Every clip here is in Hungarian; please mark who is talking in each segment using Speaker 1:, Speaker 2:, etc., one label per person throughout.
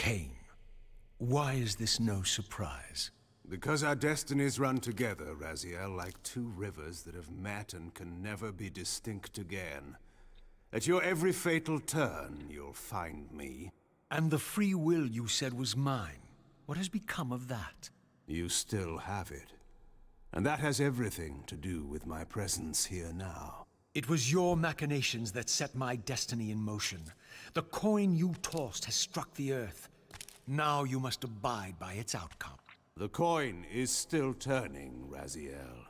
Speaker 1: Kain, why is this no surprise?
Speaker 2: Because our destinies run together, Raziel, like two rivers that have met and can never be distinct again. At your every fatal turn, you'll find me.
Speaker 1: And the free will you said was mine. What has become of that?
Speaker 2: You still have it. And that has everything to do with my presence here now.
Speaker 1: It was your machinations that set my destiny in motion. The coin you tossed has struck the earth. Now you must abide by its outcome.
Speaker 2: The coin is still turning, Raziel.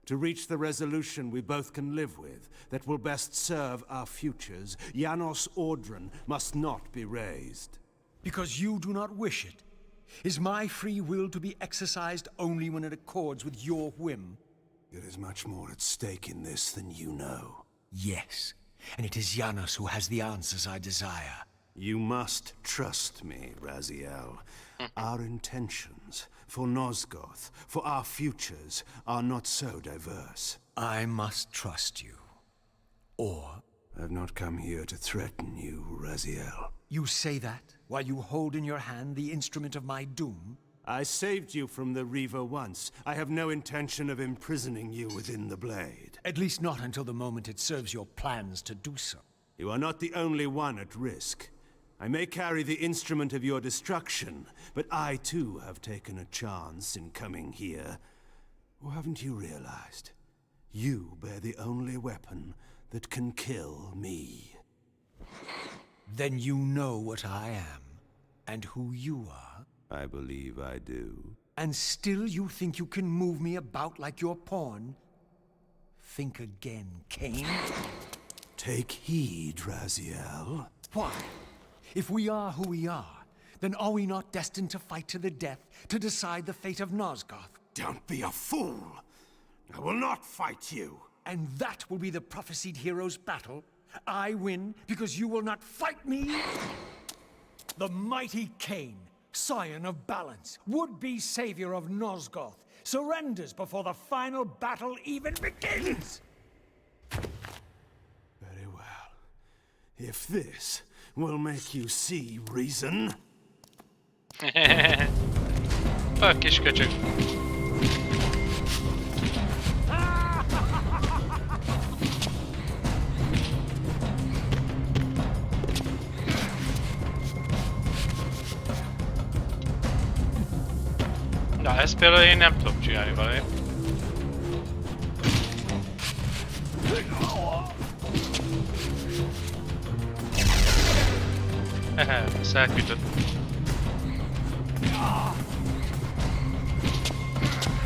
Speaker 2: To reach the resolution we both can live with, that will best serve our futures, Janos Audron must not be raised.
Speaker 1: Because you do not wish it? Is my free will to be exercised only when it accords with your whim?
Speaker 2: There is much more at stake in this than you know.
Speaker 1: Yes, and it is Janos who has the answers I desire.
Speaker 2: You must trust me, Raziel. Our intentions, for Nosgoth, for our futures, are not so diverse.
Speaker 1: I must trust you. Or...
Speaker 2: I've not come here to threaten you, Raziel.
Speaker 1: You say that while you hold in your hand the instrument of my doom?
Speaker 2: I saved you from the Reaver once. I have no intention of imprisoning you within the blade.
Speaker 1: At least not until the moment it serves your plans to do so.
Speaker 2: You are not the only one at risk. I may carry the instrument of your destruction, but I too have taken a chance in coming here. Or haven't you realized? You bear the only weapon that can kill me.
Speaker 1: Then you know what I am, and who you are.
Speaker 2: I believe I do.
Speaker 1: And still you think you can move me about like your pawn? Think again, Kain.
Speaker 2: Take heed, Raziel.
Speaker 1: Why? If we are who we are, then are we not destined to fight to the death, to decide the fate of Nosgoth?
Speaker 2: Don't be a fool! I will not fight you!
Speaker 1: And that will be the prophesied hero's battle? I win because you will not fight me? The mighty Kain, scion of balance, would-be savior of Nosgoth, surrenders before the final battle even begins!
Speaker 2: Very well. If this will make you see reason.
Speaker 3: Bak kis köcsög. Na, ezt például én nem tudom csinálni valami. Ezt elküldött.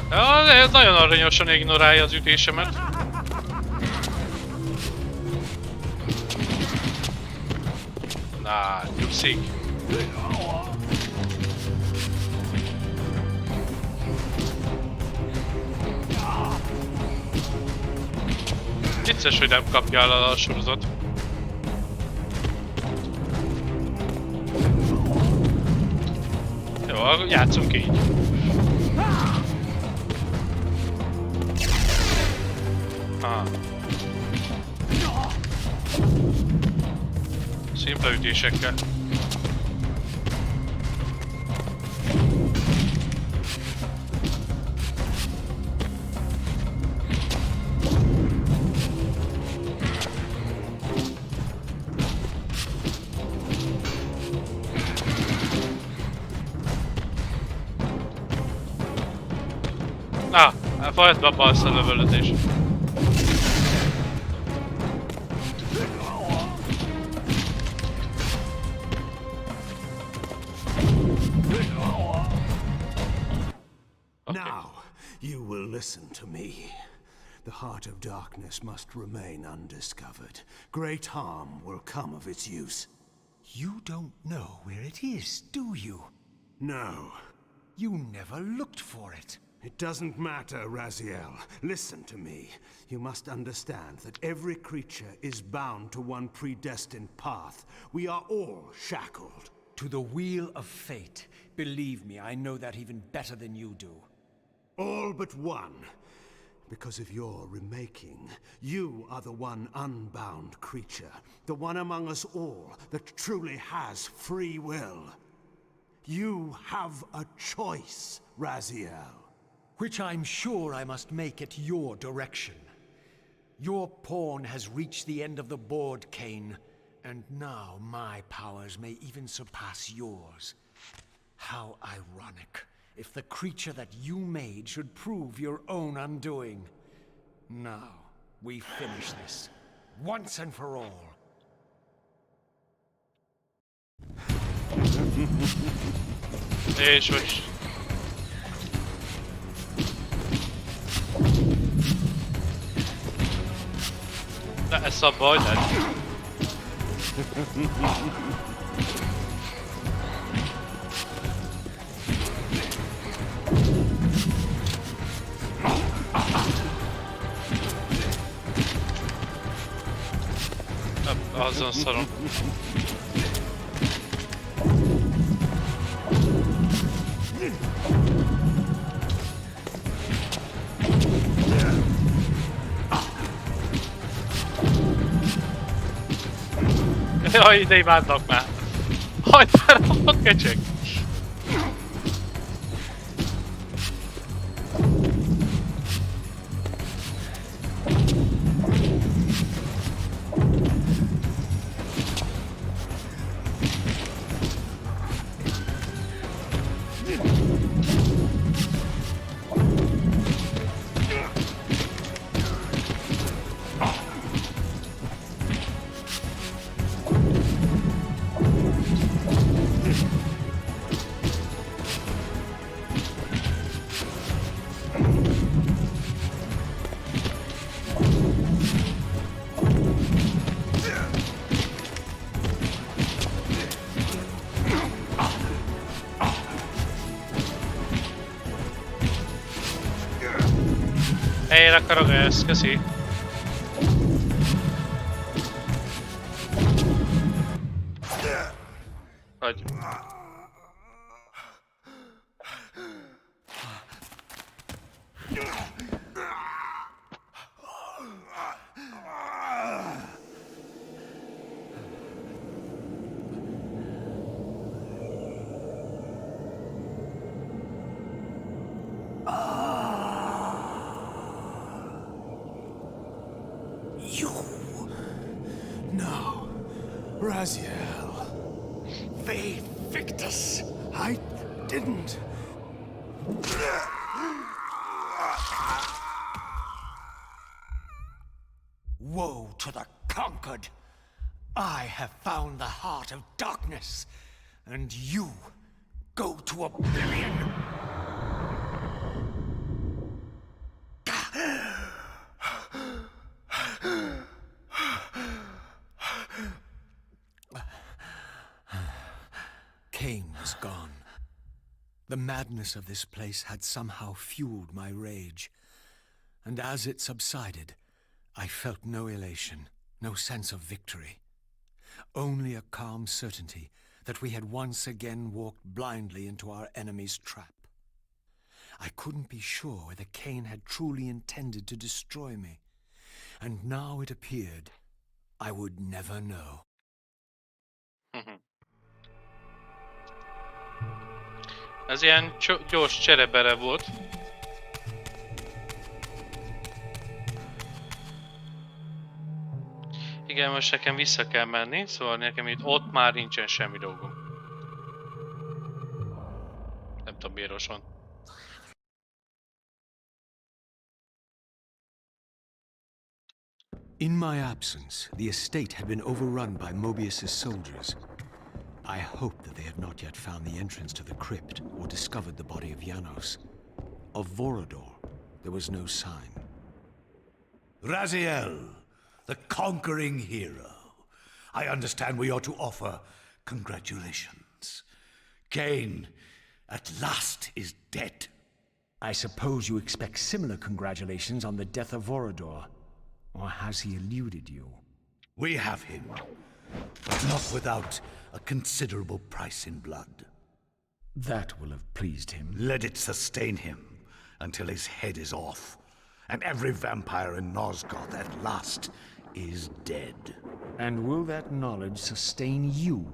Speaker 3: Ja, de nagyon aranyosan ignorálja az ütésemet. Na, nyugszik. Vicces, hogy nem kapja el a sorozat. Jó, játszunk így. Szimpla ütésekkel. Na, elfajt be a balszal lövöldözés.
Speaker 2: Now, you will listen to me. The heart of darkness must remain undiscovered. Great harm will come of its use.
Speaker 1: You don't know where it is, do you?
Speaker 2: No.
Speaker 1: You never looked for it.
Speaker 2: It doesn't matter, Raziel. Listen to me. You must understand that every creature is bound to one predestined path. We are all shackled.
Speaker 1: To the wheel of fate. Believe me, I know that even better than you do.
Speaker 2: All but one. Because of your remaking, you are the one unbound creature. The one among us all that truly has free will. You have a choice, Raziel.
Speaker 1: Which I'm sure I must make at your direction. Your pawn has reached the end of the board, Kain, and now my powers may even surpass yours. How ironic if the creature that you made should prove your own undoing. Now, we finish this, once and for all.
Speaker 3: És hogy... De ez a baj, de... Azon szarom. Jaj, ide imádnak már! Hagyd fel a kecsek! Én akarok ezt, köszi. Vagy.
Speaker 2: No. Raziel.
Speaker 1: They picked us.
Speaker 2: I didn't.
Speaker 1: Woe to the conquered! I have found the heart of darkness, and you go to oblivion. Kain was gone. The madness of this place had somehow fueled my rage, and as it subsided, I felt no elation, no sense of victory. Only a calm certainty that we had once again walked blindly into our enemy's trap. I couldn't be sure whether Kain had truly intended to destroy me, and now it appeared I would never know.
Speaker 3: Ez ilyen gyors cserebere volt. Igen, most nekem vissza kell menni, szóval nekem itt ott már nincsen semmi dolgom. Nem tudom, miért van.
Speaker 1: In my absence, the estate had been overrun by Mobius's soldiers. I hoped that they had not yet found the entrance to the crypt or discovered the body of Janos. Of Vorador, there was no sign.
Speaker 4: Raziel, the conquering hero. I understand we ought to offer congratulations. Kain, at last, is dead.
Speaker 1: I suppose you expect similar congratulations on the death of Vorador. Or has he eluded you?
Speaker 4: We have him, but not without a considerable price in blood.
Speaker 1: That will have pleased him.
Speaker 4: Let it sustain him until his head is off, and every vampire in Nosgoth at last is dead.
Speaker 1: And will that knowledge sustain you?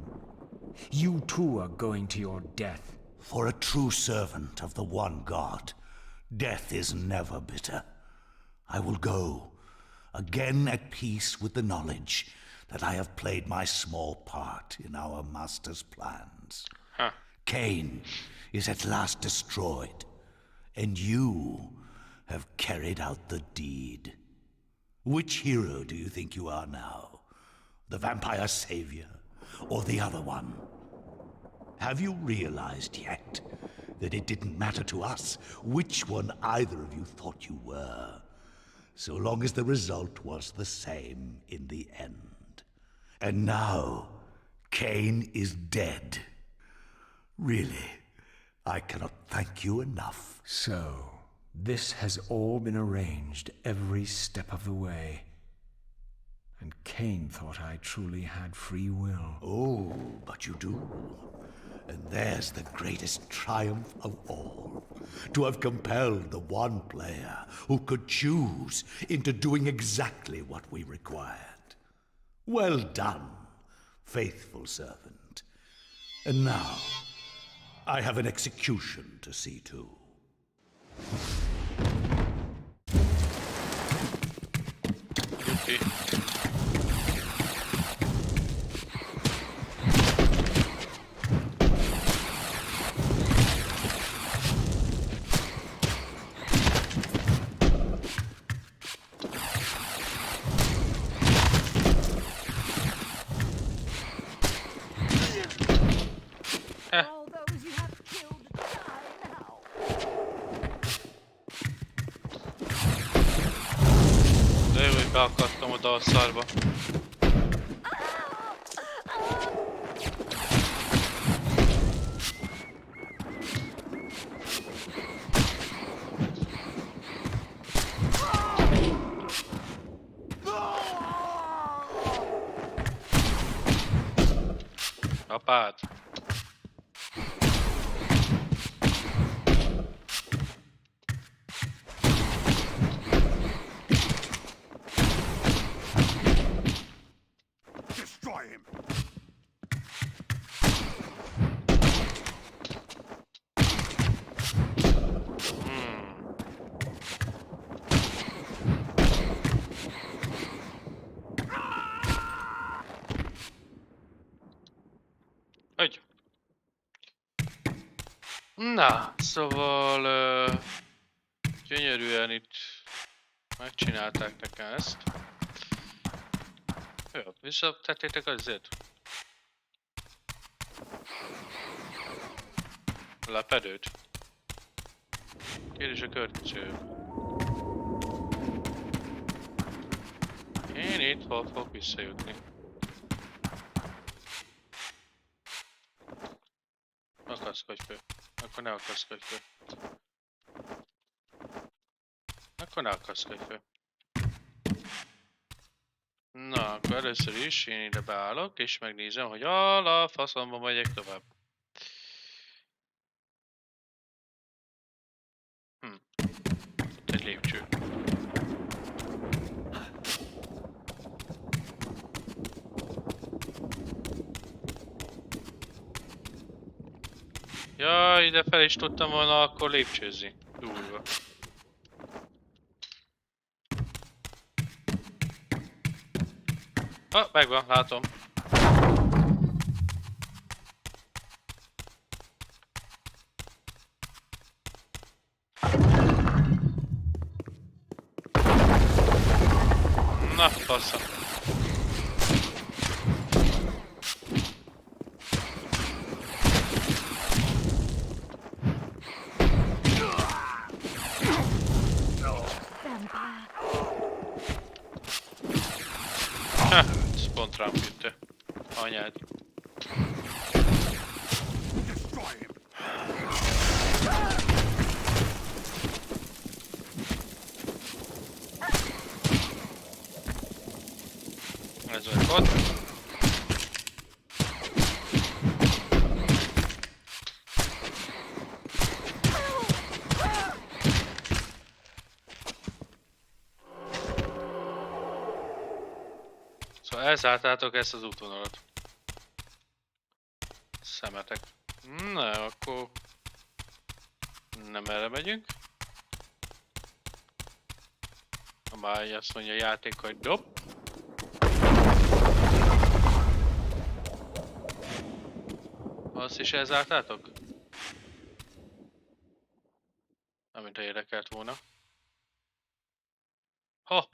Speaker 1: You too are going to your death.
Speaker 4: For a true servant of the one God, death is never bitter. I will go, again at peace with the knowledge that I have played my small part in our master's plans.
Speaker 3: Huh.
Speaker 4: Kain is at last destroyed, and you have carried out the deed. Which hero do you think you are now? The vampire savior, or the other one? Have you realized yet that it didn't matter to us which one either of you thought you were, so long as the result was the same in the end? And now, Kain is dead. Really, I cannot thank you enough.
Speaker 1: So, this has all been arranged every step of the way. And Kain thought I truly had free will.
Speaker 4: Oh, but you do. And there's the greatest triumph of all. To have compelled the one player who could choose into doing exactly what we required. Well done, faithful servant. And now, I have an execution to see to.
Speaker 3: Jupi.
Speaker 5: All those you have killed die now.
Speaker 3: De jó, hogy beakadtam oda a szarba. Apád.
Speaker 2: Destroy him!
Speaker 3: Hogy? Na, szóval gyönyörűen itt megcsinálták nekem ezt. Jó, visszatettétek azért? Lepedőt. Kérdés a következő. Én itt hol fogok visszajutni? Akaszkodj föl. Akkor ne akaszkodj föl. Akkor ne akaszkodj föl. Na, akkor először is én ide beállok, és megnézem, hogy a faszomba megyek tovább. Itt egy lépcső. Ja, ide fel is tudtam volna akkor lépcsőzni. Durva. Ah, megvan, látom. Na, bassza. Ha, ez pont rám küldte. Anyád. Ez vagy ott. Szóval elszálltátok ezt az útvonalat. szemetek. Na, akkor nem erre megyünk. Ha már azt mondja a játék, hogy dob. Azt is elzártátok? Nem, mint ha érdekelt volna. Ha!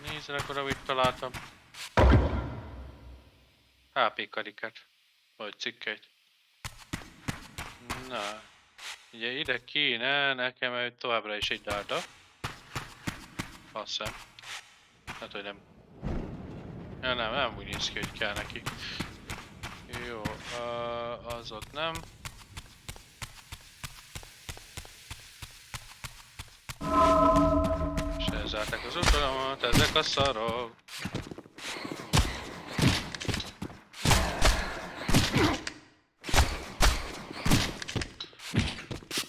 Speaker 3: Nézzenek oda, mit találtam. HP karikát. Vagy cikkeit. Na. Ugye ide kéne nekem továbbra is egy dárda. Azt hiszem. Hát, hogy nem. Ja, nem úgy néz ki, hogy kell neki. Jó, az ott nem. És elzárták az utalamat, ezek a szarok.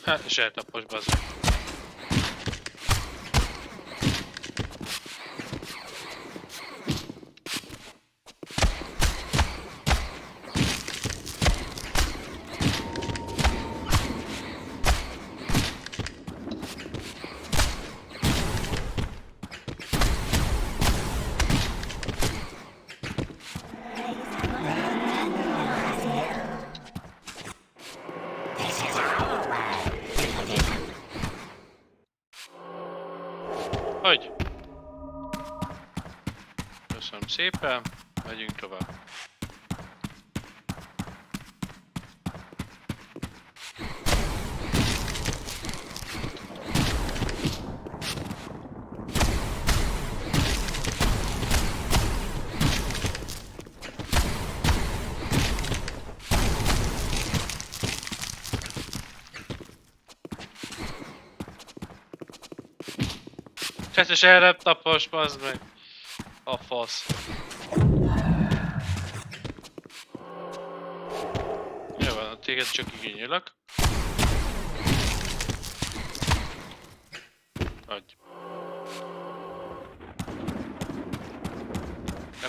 Speaker 3: Hát, és eltapos bazdmeg. Hogy? Köszönöm szépen, megyünk tovább. És erre tapos, bazd meg. A fasz. Jó van, téged csak igényelek. Adj.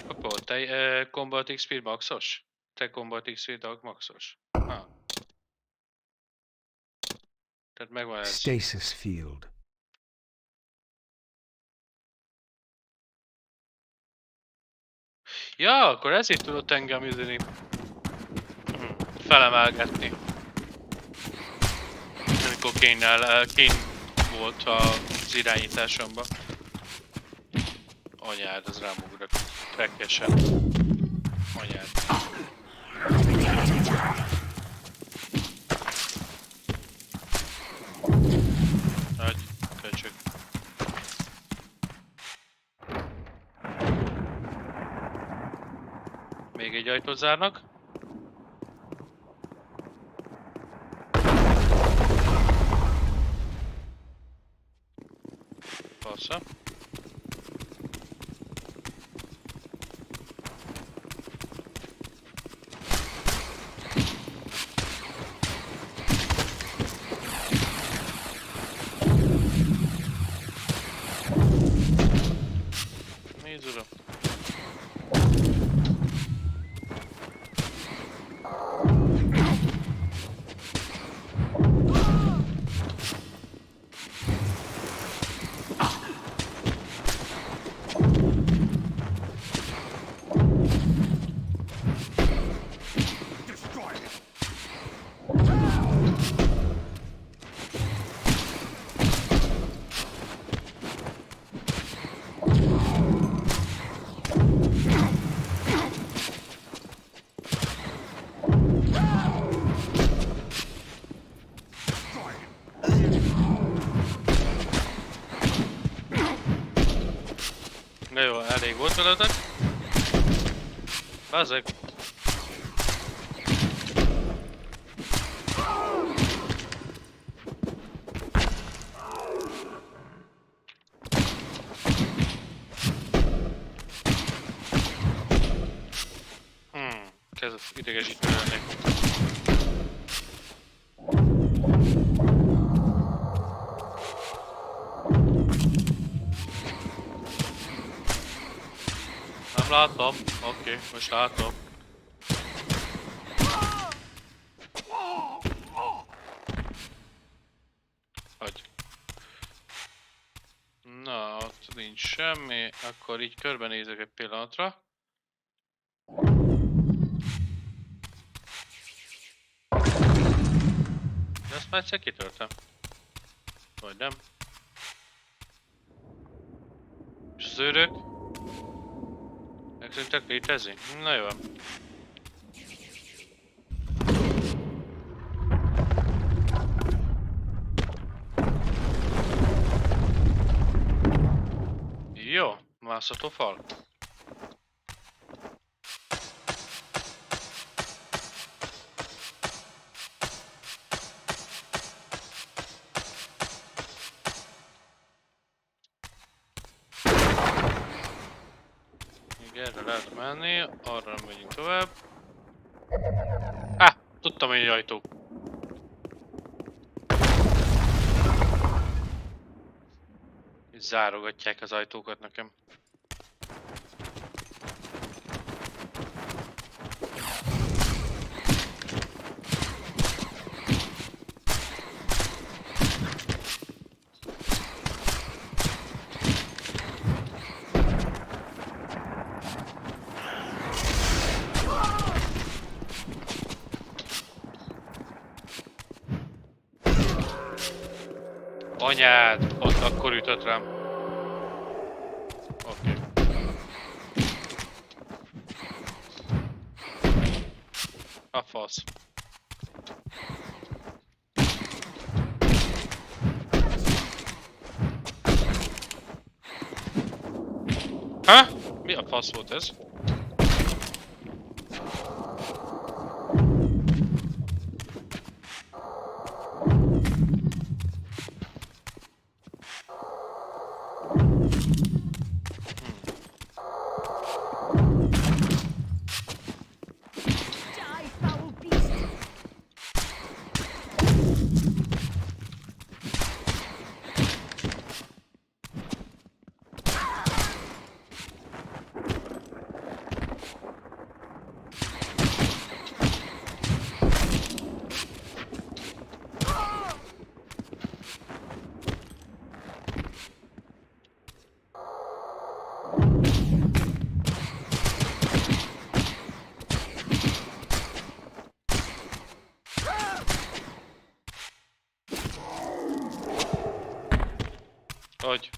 Speaker 3: Akkor te Combat XP maxos? Te Combat XP maxos? Ha. Tehát megvan ez.
Speaker 1: Stasis field.
Speaker 3: Ja, akkor ezért tudott engem üdeni. Felemelgetni. Amikor Kain volt az irányításomban. Anyád, az rám ugrott. Trekkesen. Anyád. Nagy köcsög. Még egy ajtót zárnak. Passza. Nézd oda. Na jó, elég volt veletek. Bazzeg. Kezd idegesítő lennék. látom. Oké, most látom. Hogy? Na, ott nincs semmi. Akkor így körbenézek egy pillanatra. De ezt már egyszer kitörtem. Vagy nem? És az őrök? Megszűntek létezni? Na jó. Jó, mászható fal. Még erre lehet menni, arra nem megyünk tovább. Tudtam, hogy egy ajtó. Itt zárogatják az ajtókat nekem. Anyád, ott akkor ütött rám. Oké. A fasz. Ha? Mi a fasz volt ez?
Speaker 5: Die, foul beast!
Speaker 3: Hogy?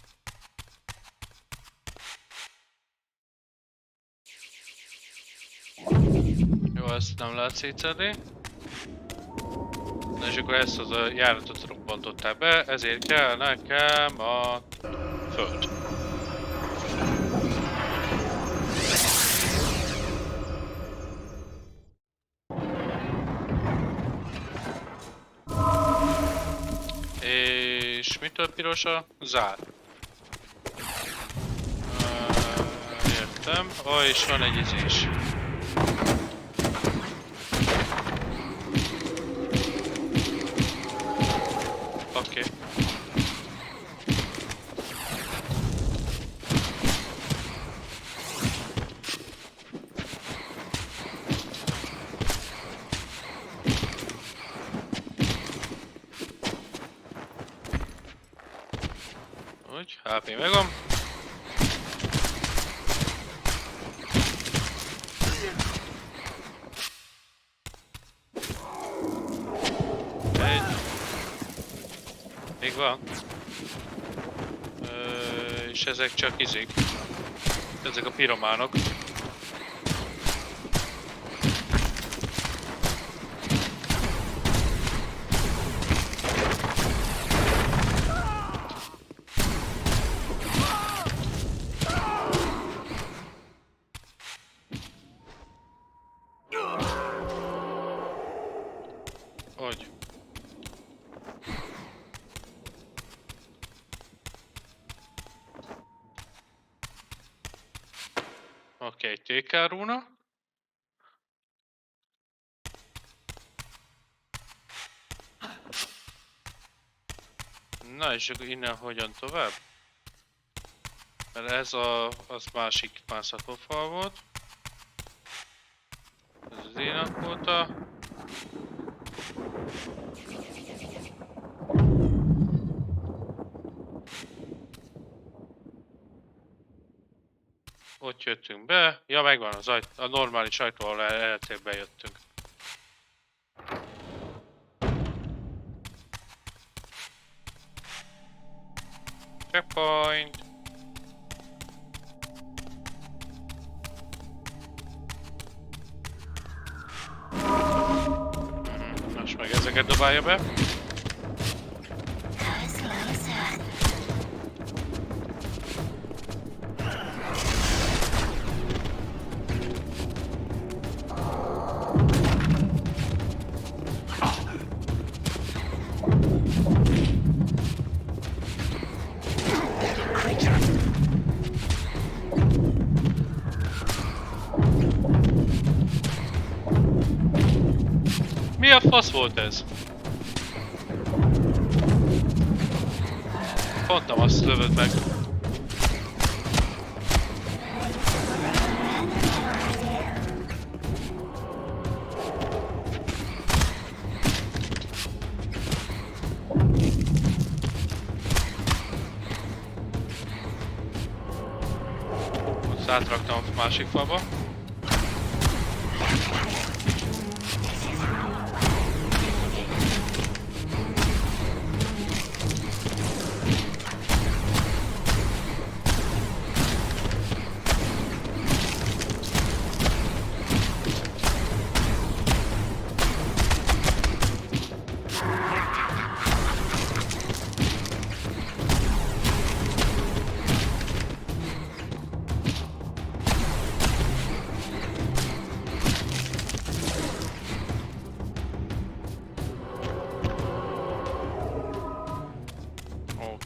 Speaker 3: Jó, ezt nem lehet szétszedni. Na és akkor ezt az a járatot robbantották be, ezért kell nekem a föld. És mitől piros a zár? Értem. És van egy izés. Oké. Úgy, HP megvan. Még van. És ezek csak izik. Ezek a pirománok. Hogy? Oké, TK rúna. Na és akkor innen hogyan tovább? Mert ez az másik mászható fal volt. Ez az énakkóta. Ott jöttünk be. Ja, megvan az ajtó, a normális ajtó, ahol eredetileg bejöttünk. Checkpoint. Most meg ezeket dobálja be. Mi a fasz volt ez? Pont nem azt lövöd meg. Most átraktam a másik falba.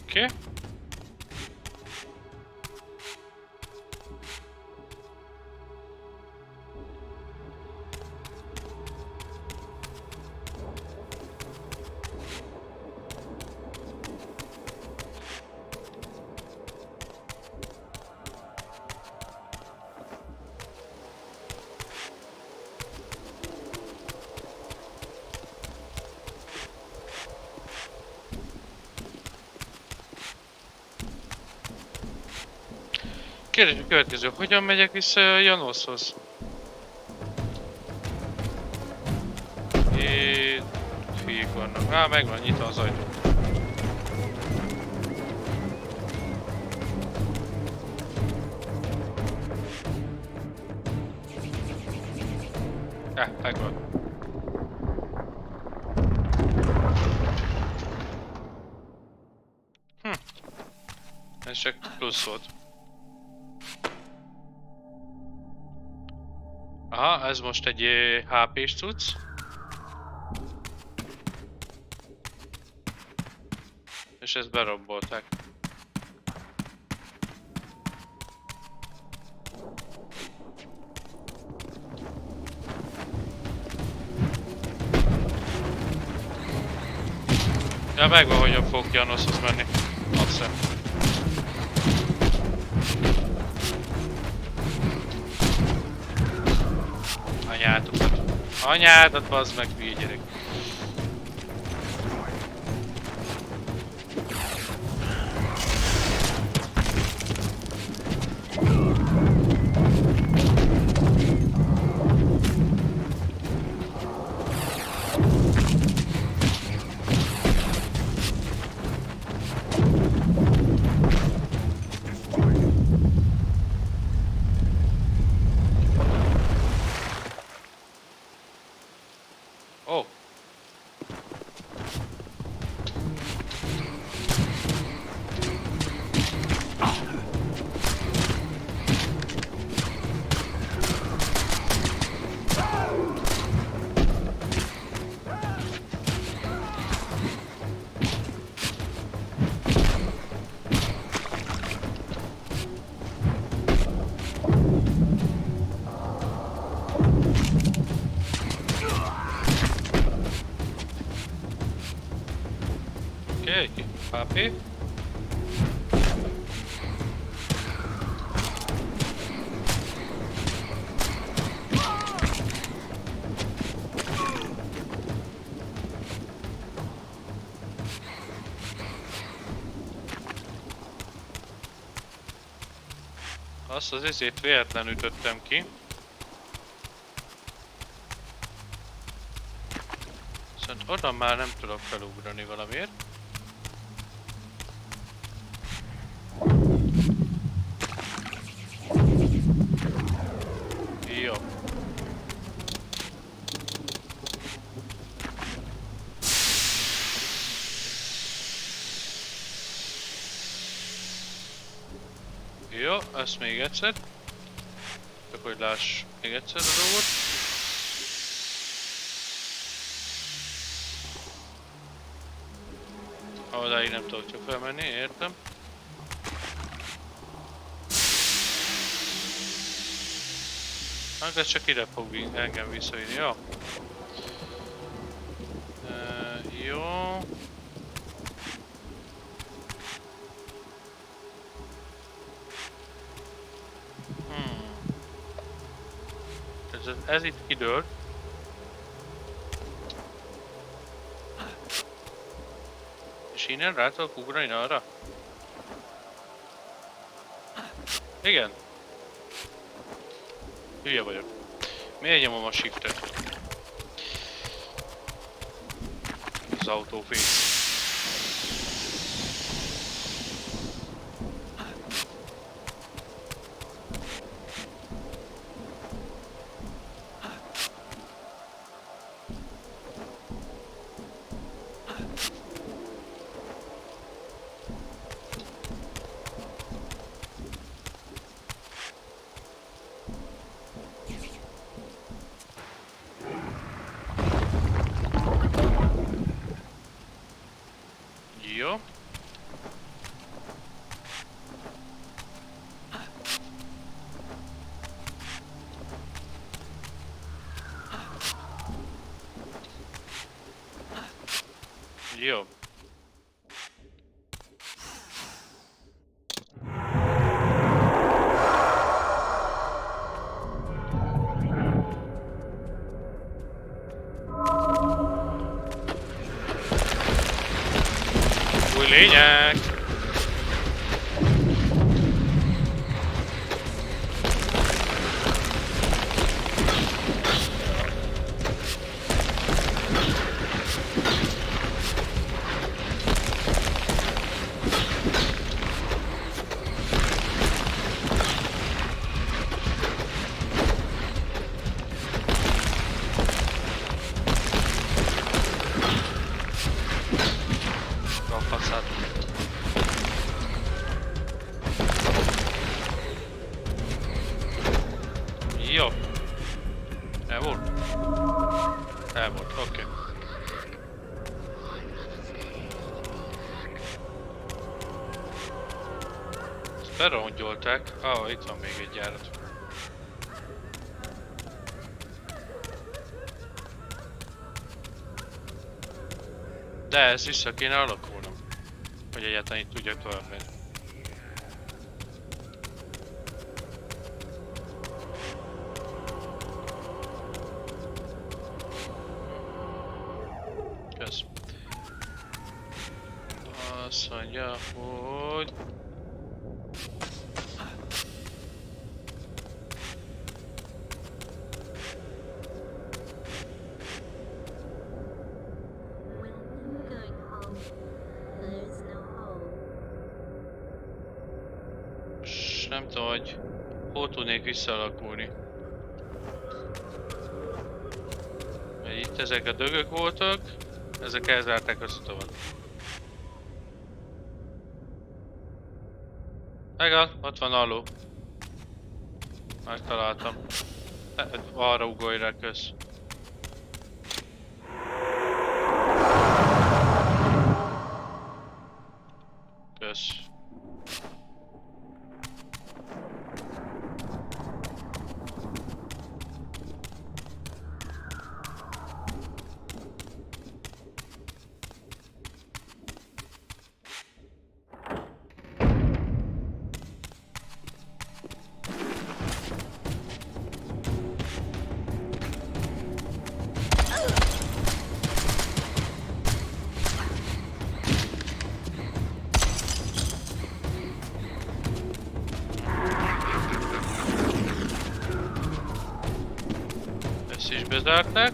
Speaker 3: Oké. Kérdés a következő, hogyan megyek vissza a Janoshoz? Itt hülyék vannak. Á, megvan nyitva az ajtó. Megvan. Ez csak plusz volt. Aha, ez most egy HP-s cucc. És ezt berombolták. Ja, megvan, hogyan fogok Janoshoz menni. Azt hiszem. Anyátokat. Anyádat, bazd meg, hülye gyerek. Oh. Okay, HP. Azt az ezért véletlenül ütöttem ki. Viszont oda már nem tudok felugrani valamiért. Jó. Jó, ezt még egyszer. Csak hogy láss még egyszer a dolgot. Odáig nem tudok csak felmenni, értem. Hát ez csak ide fog engem visszavinni, jó? Jó. Ez itt kidőlt. És innen rá tudok ugrani arra? Igen. Hülye vagyok. Miért nyomom a shiftet? Az autofész. Jó. Jó. Új lények! Jó. El volt? El volt, oké. Ezt berongyolták. Itt van még egy járat. De ez vissza kéne alakulnom. Hogy egyáltalán itt tudjak tovább menni. Kösz. Azt mondja, hogy... Nem tudom, hogy hol tudnék visszaalakulni. Mert itt ezek a dögök voltak, ezek elzárták az utamat. Megvan, ott van alul. Megtaláltam. Arra ugorj rá, kösz. Kösz. Ezt is bezárták.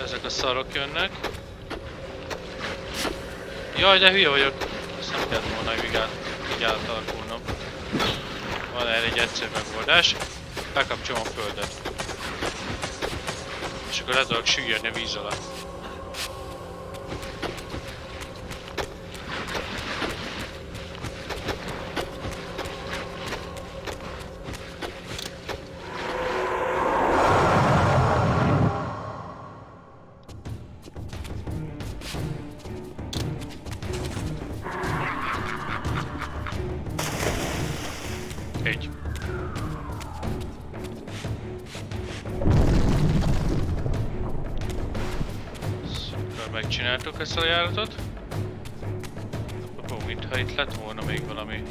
Speaker 3: Ezek a szarok jönnek. Jaj, de hülye vagyok. Ezt nem kellett volna így átalakulnom. Van erre egy egyszerű megoldás. Bekapcsolom a földet. És akkor le tudok süllyedni a víz alatt. Egy. Szóval megcsináltuk ezt a járatot. Ó, mintha itt lett volna még valami.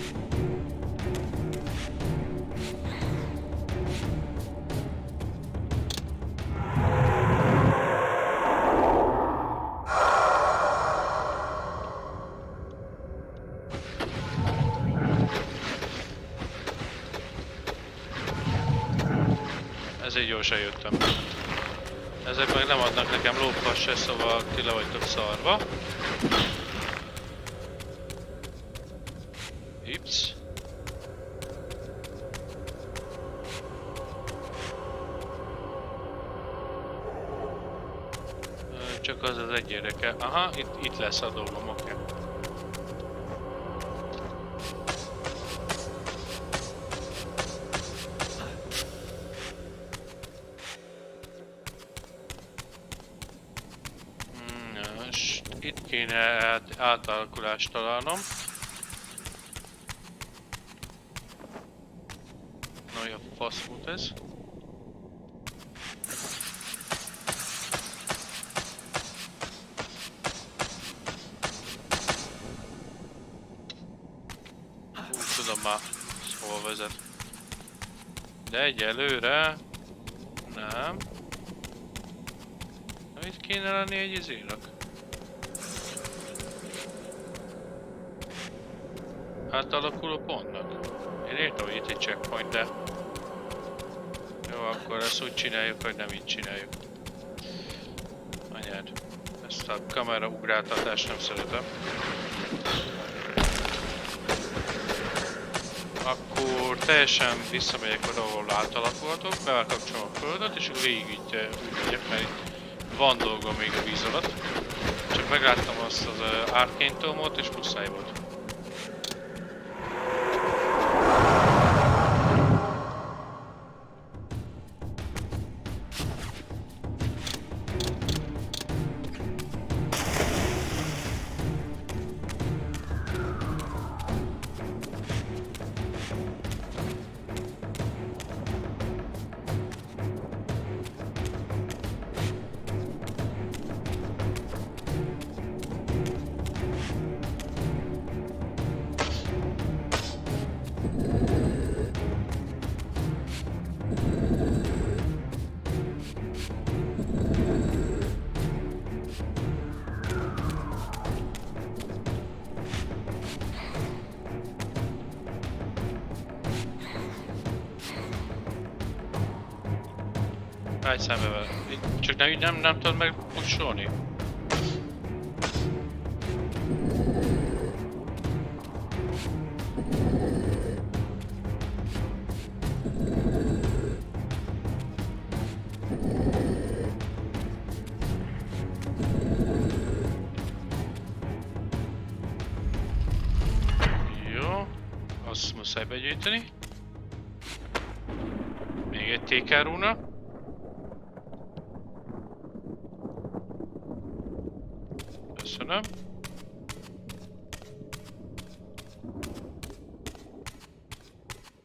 Speaker 3: Ezért gyorsan jöttem. Ezek meg nem adnak nekem lófasz se, szóval ti le vagytok szarva. Ips. Csak az az egy érdekel. Aha, itt lesz a dolgom, oké. Itt kéne átalakulást találnom. Na, jó, fasz volt ez. Tudom már, hova vezet. De egyelőre nem. Na, itt kéne lenni egy izénak. Átalakuló pontnak. Én értem, hogy itt egy checkpoint, de... Jó, akkor ezt úgy csináljuk, hogy nem így csináljuk. Anyád. Ezt a kamera ugráltatást nem szeretem. Akkor teljesen visszamegyek oda, ahol átalakulhatok, bekapcsolom a földet, és végig így úgy megyek, mert itt van dolgom még a víz alatt. Csak megláttam azt az Arcane Tome-ot, és muszáj volt. Állj szembe vele. Csak nem tudod megpusolni. Jó. Azt muszáj begyűjteni. Még egy TK rúna. Köszönöm.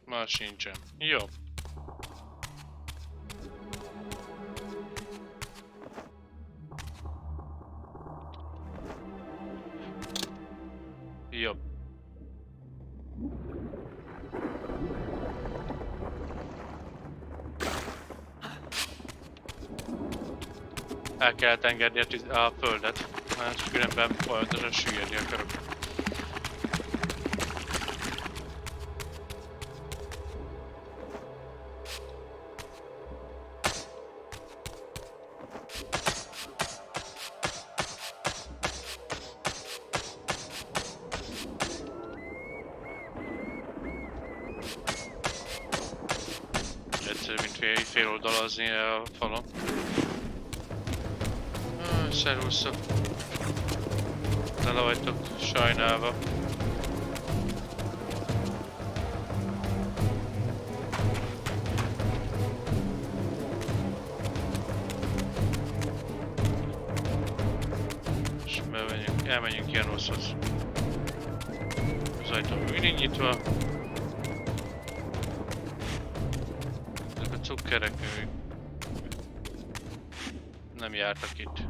Speaker 3: Már sincsen. Jó. Jó. El kellett engedni a földet. Hát különben folyamatosan süllyedni akarok. Egyszerűbb, mint féloldalazni a falon. Szervuszok. Tele vagytok sajnálva. És elmenjünk Janoshoz. Az ajtó mindig nyitva. Ezek a cukkerek nem jártak itt.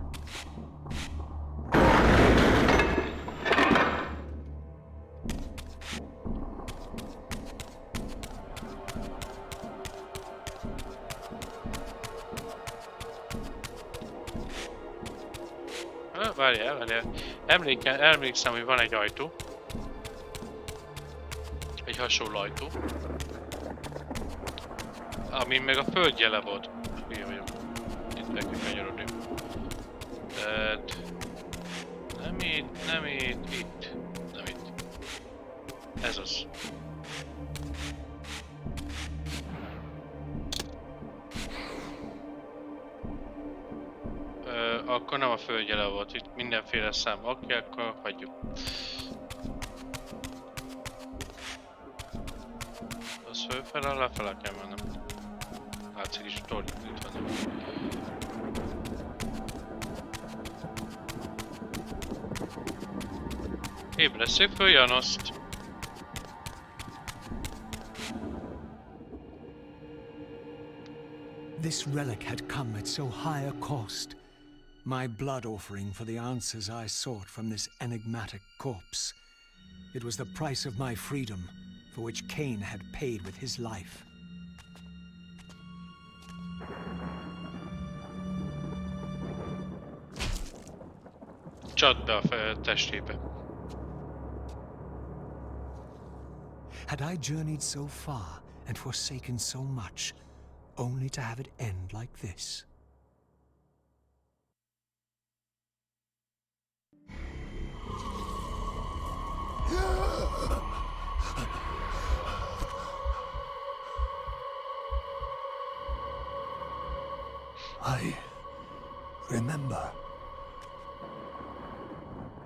Speaker 3: Várjál. Emlékszem, hogy van egy ajtó. Egy hasonló ajtó. Ami meg a földjele volt. Hülye vagyok. Itt meg kell kanyarodni. Tehát... Nem itt. Nem itt. Ez az. Akkor nem a földjele volt, itt mindenféle szám. Oké, akkor hagyjuk. Az fölfele, lefele kell mennem. Látszik is, tornyok itt vannak. Ébresszük föl Janoszt.
Speaker 1: This relic had come at so high a cost. My blood offering for the answers I sought from this enigmatic corpse. It was the price of my freedom, for which Kain had paid with his life.
Speaker 3: Csapd be a testébe.
Speaker 1: Had I journeyed so far and forsaken so much, only to have it end like this?
Speaker 6: I remember.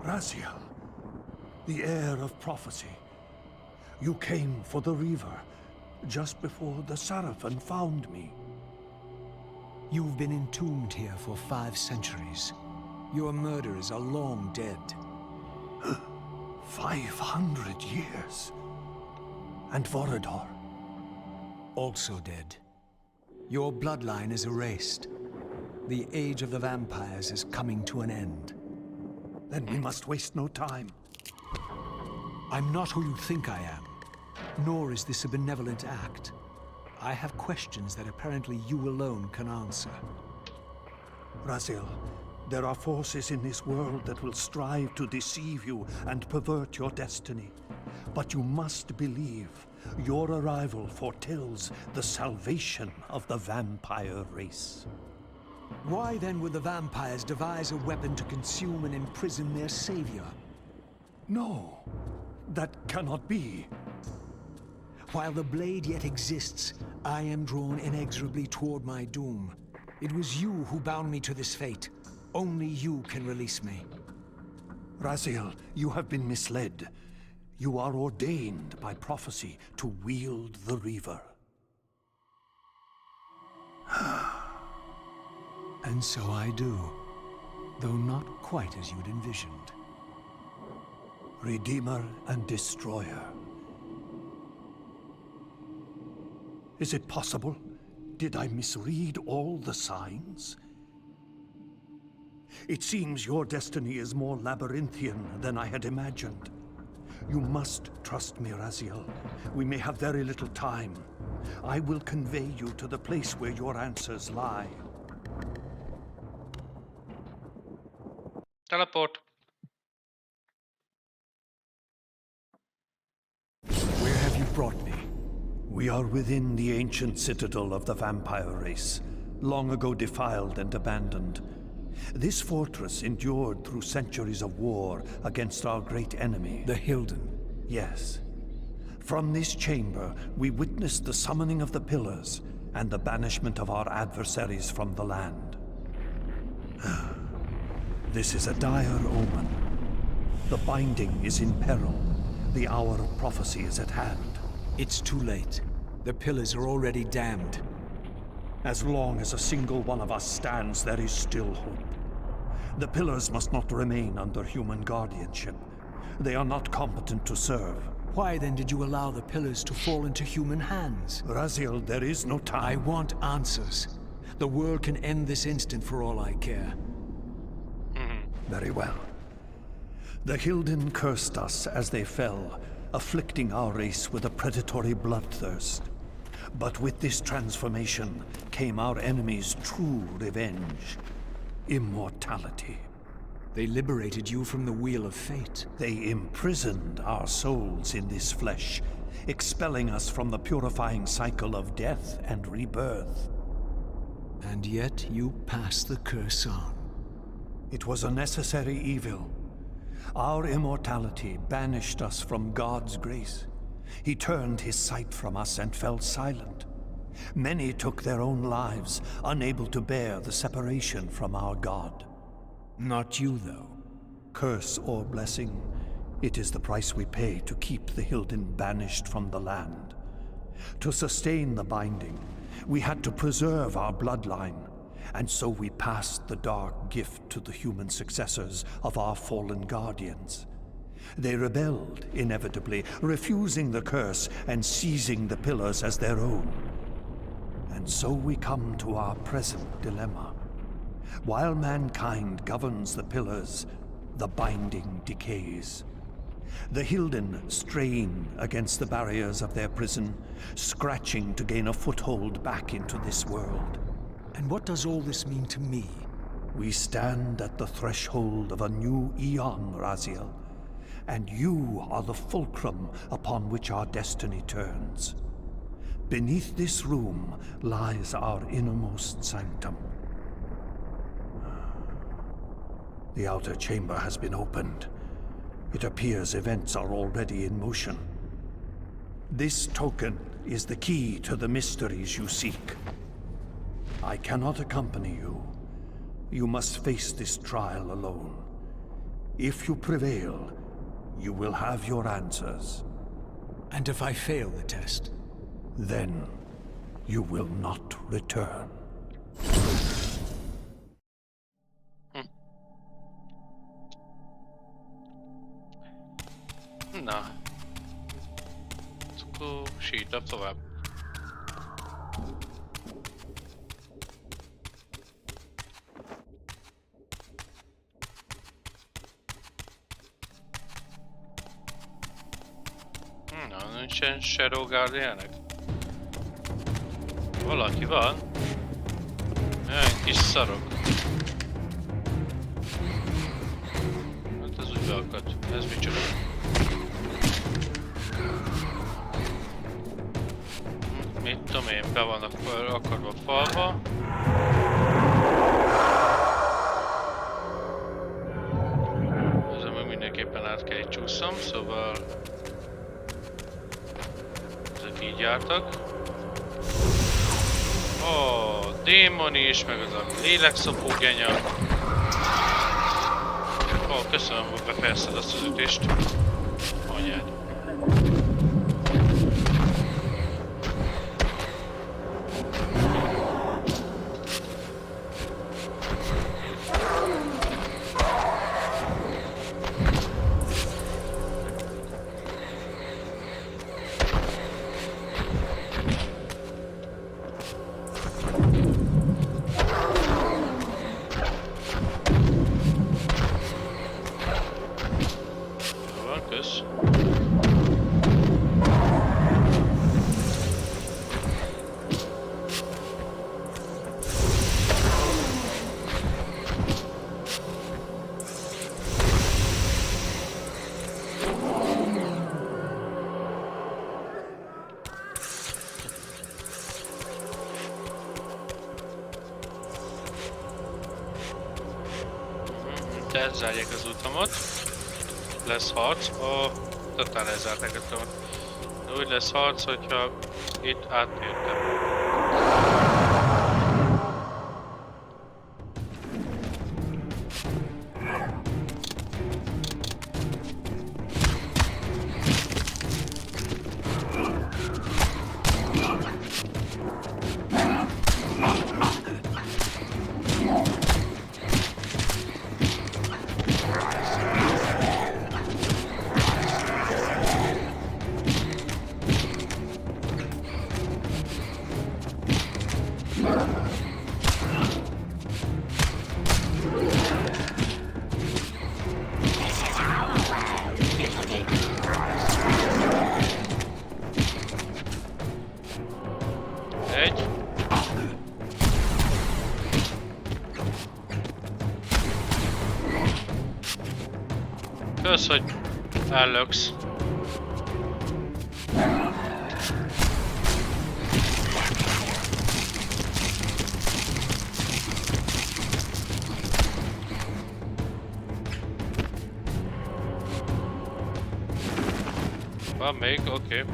Speaker 6: Raziel, the heir of prophecy. You came for the Reaver, just before the Seraphim found me.
Speaker 1: You've been entombed here for 5 centuries. Your murderers are long dead.
Speaker 6: 500 years. And Vorador?
Speaker 1: Also dead. Your bloodline is erased. The age of the vampires is coming to an end.
Speaker 6: Then we must waste no time.
Speaker 1: I'm not who you think I am, nor is this a benevolent act. I have questions that apparently you alone can answer.
Speaker 6: Raziel, there are forces in this world that will strive to deceive you and pervert your destiny. But you must believe your arrival foretells the salvation of the vampire race.
Speaker 1: Why then would the vampires devise a weapon to consume and imprison their savior?
Speaker 6: No, that cannot be.
Speaker 1: While the blade yet exists, I am drawn inexorably toward my doom. It was you who bound me to this fate. Only you can release me.
Speaker 6: Raziel, you have been misled. You are ordained by prophecy to wield the Reaver.
Speaker 1: And so I do, though not quite as you'd envisioned.
Speaker 6: Redeemer and Destroyer. Is it possible? Did I misread all the signs? It seems your destiny is more labyrinthian than I had imagined. You must trust me, Raziel. We may have very little time. I will convey you to the place where your answers lie.
Speaker 3: Teleport.
Speaker 1: Where have you brought me?
Speaker 6: We are within the ancient citadel of the vampire race, long ago defiled and abandoned. This fortress endured through centuries of war against our great enemy.
Speaker 1: The Hilden.
Speaker 6: Yes. From this chamber, we witnessed the summoning of the Pillars and the banishment of our adversaries from the land. This is a dire omen. The binding is in peril. The hour of prophecy is at hand.
Speaker 1: It's too late. The pillars are already damned.
Speaker 6: As long as a single one of us stands, there is still hope. The Pillars must not remain under human guardianship. They are not competent to serve.
Speaker 1: Why then did you allow the pillars to fall into human hands?
Speaker 6: Raziel, there is no time.
Speaker 1: I want answers. The world can end this instant for all I care.
Speaker 6: Very well. The Hilden cursed us as they fell, afflicting our race with a predatory bloodthirst. But with this transformation came our enemy's true revenge. Immortality.
Speaker 1: They liberated you from the Wheel of Fate.
Speaker 6: They imprisoned our souls in this flesh, expelling us from the purifying cycle of death and rebirth.
Speaker 1: And yet you pass the curse on.
Speaker 6: It was a necessary evil. Our immortality banished us from God's grace. He turned his sight from us and fell silent. Many took their own lives, unable to bear the separation from our God.
Speaker 1: Not you, though.
Speaker 6: Curse or blessing, it is the price we pay to keep the Hilden banished from the land. To sustain the binding, we had to preserve our bloodline, and so we passed the dark gift to the human successors of our fallen guardians. They rebelled, inevitably, refusing the curse and seizing the pillars as their own. And so we come to our present dilemma. While mankind governs the pillars, the binding decays. The Hilden strain against the barriers of their prison, scratching to gain a foothold back into this world.
Speaker 1: And what does all this mean to me?
Speaker 6: We stand at the threshold of a new eon, Raziel, and you are the fulcrum upon which our destiny turns. Beneath this room lies our innermost sanctum. The outer chamber has been opened. It appears events are already in motion. This token is the key to the mysteries you seek. I cannot accompany you. You must face this trial alone. If you prevail, you will have your answers.
Speaker 1: And if I fail the test?
Speaker 6: Then you will not return.
Speaker 3: Na. Akkor sítabb tovább. Na, nincsen Shadow Guardianek. Valaki van. Olyan kis szarok. Hát ez úgy beakadt. Ez micsoda? Mit tudom én, be vannak akadva a falba. Ezen meg mindenképpen át kell csúszom, szóval... Ezek így jártak. Ó, démon is, meg az a lélekszopó genya. Ó, köszönöm, hogy befejezted azt az ütést. Anyád. elzárják az utamot. Lesz harc. Totál elzárták az utamot. Úgy lesz harc, hogyha itt átértem. Kösz, hogy ellöksz. Van még? Oké.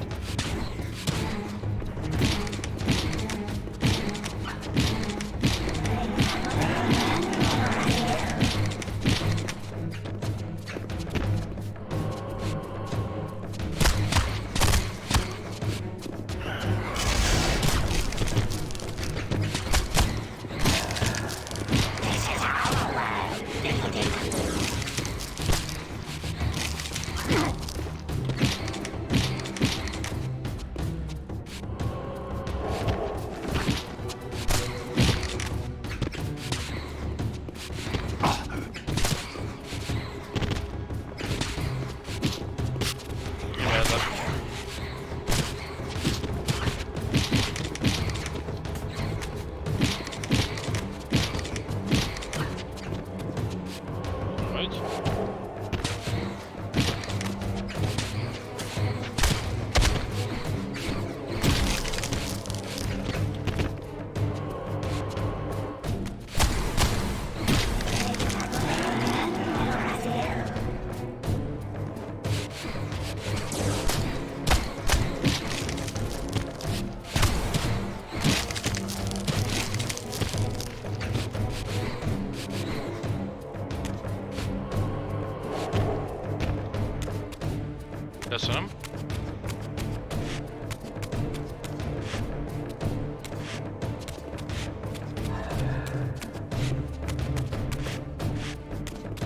Speaker 3: Köszönöm.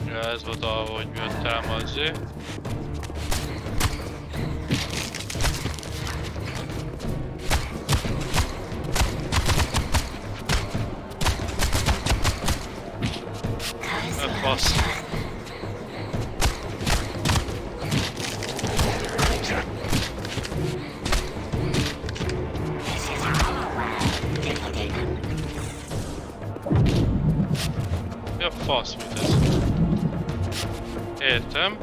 Speaker 3: Ja, ez volt ahogy jöttem azért. Fasz. Mi a fasz volt ez? Értem.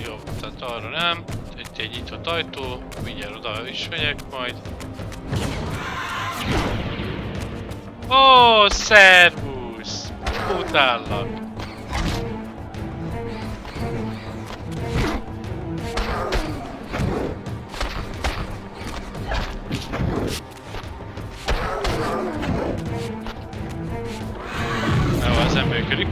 Speaker 3: Jó, tehát arra nem. Itt egy nyitott ajtó, mindjárt oda is megyek majd. Ó, szervusz! Utállak! Jó, ez nem működik.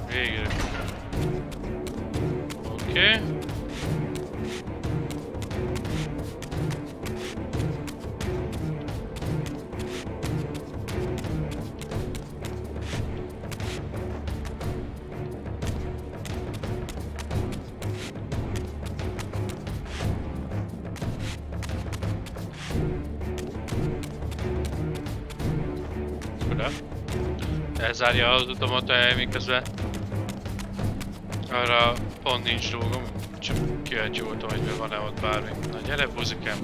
Speaker 3: Végre. Oké. Oda. Elzárja az utamot, miközben Arra pont nincs dolgom, csak kíváncsi voltam, hogy van-e ott bármi. Na gyere, buzikám!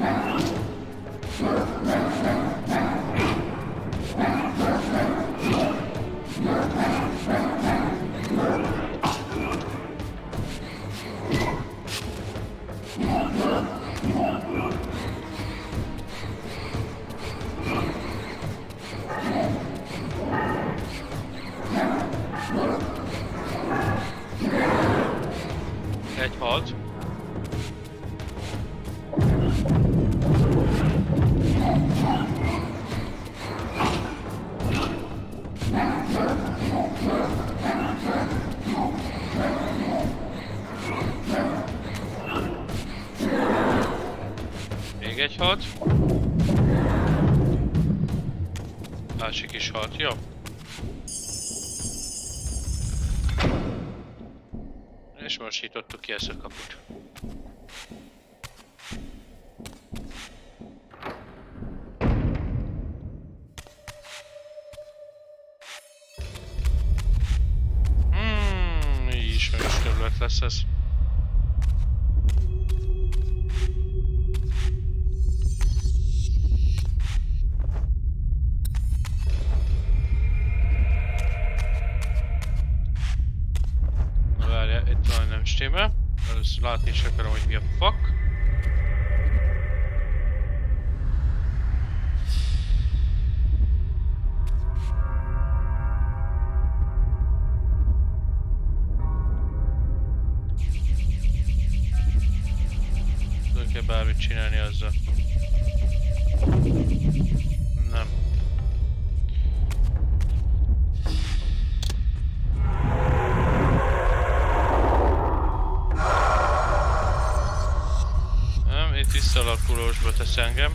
Speaker 3: Egy had. Még egy had. Másik is had, jó. És most nyitottuk ki ezt a kaput. Így is többlet lesz ez. Stimmel. Először látni is akarom, hogy mi a fuck. Tudok-e bármit csinálni azzal? Nem. Visszalakulósba tesz engem.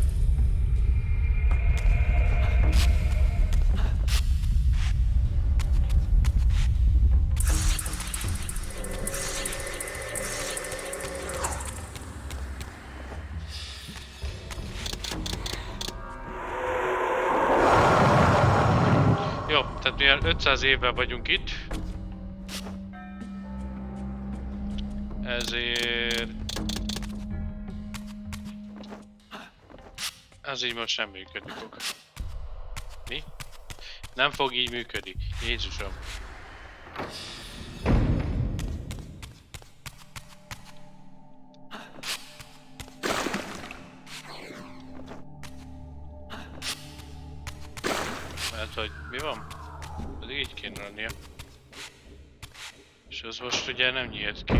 Speaker 3: Jó, tehát mivel 500 évvel vagyunk itt, ezért ez így most nem működni fog. Mi? Nem fog így működni. Jézusom. Mert hogy mi van? Pedig így kéne lennie. És az most ugye nem nyílt ki.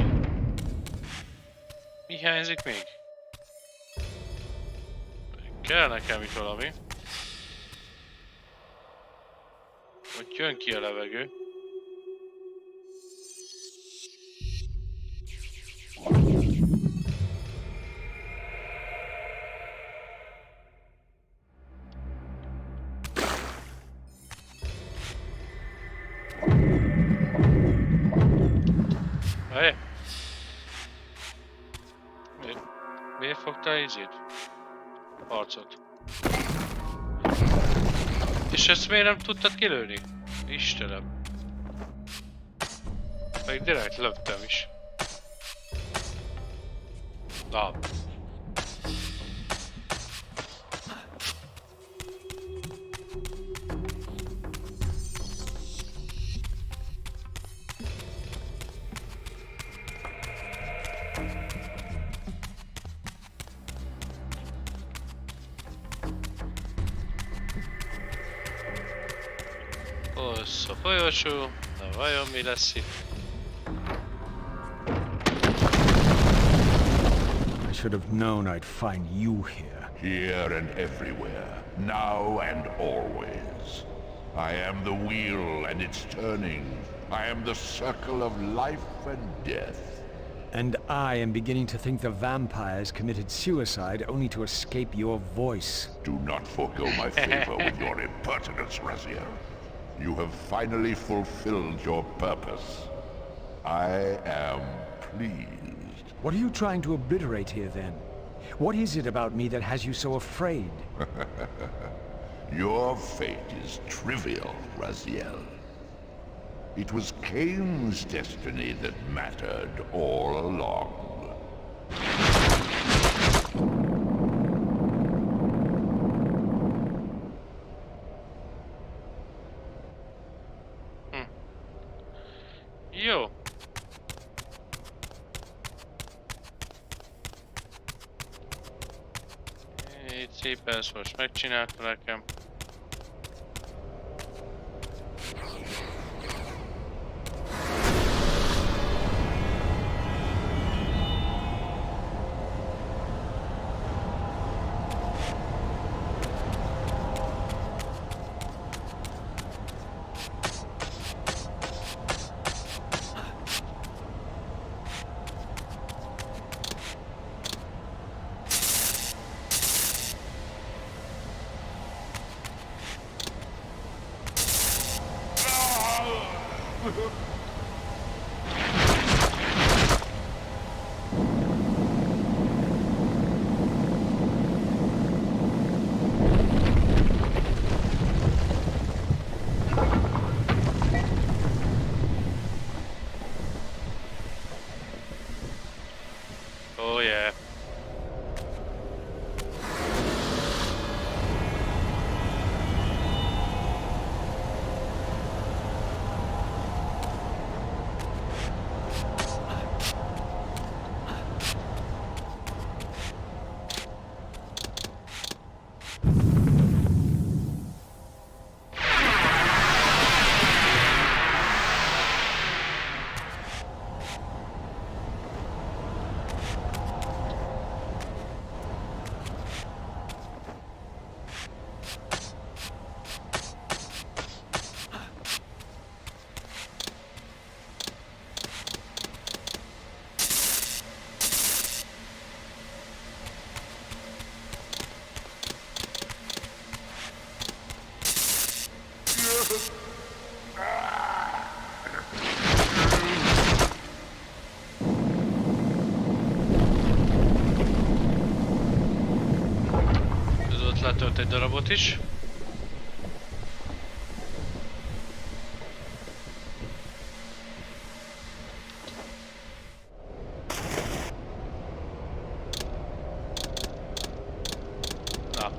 Speaker 3: Mi hiányzik még? Kell nekem itt valami. Hogy jön ki a levegő. Várj! Miért fogtál ízét? Arcot. És ezt miért nem tudtad kilőni? Istenem. Meg direkt löptem is. Na. Hossz a folyosó, na vajon mi lesz itt?
Speaker 1: I should have known I'd find you here.
Speaker 7: Here and everywhere, now and always. I am the wheel and its turning. I am the circle of life and death.
Speaker 1: And I am beginning to think the vampires committed suicide only to escape your voice.
Speaker 7: Do not forego my favor with your impertinence, Raziel. You have finally fulfilled your purpose. I am pleased.
Speaker 1: What are you trying to obliterate here, then? What is it about me that has you so afraid?
Speaker 7: Your fate is trivial, Raziel. It was Kain's destiny that mattered all along.
Speaker 3: Jó. Itt szépen ezt most megcsinálta nekem. Oh yeah. Ez ott letölt egy darabot is. Na.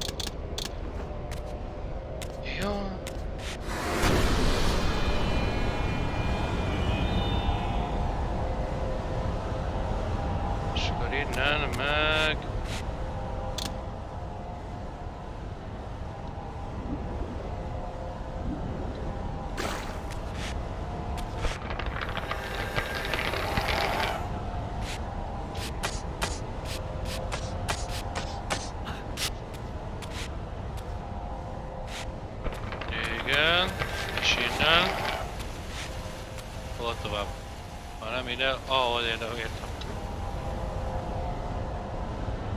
Speaker 3: Jó. És akkor innen meg... Igen, és innen. Hol tovább? Ha nem ide, ahol ide értem.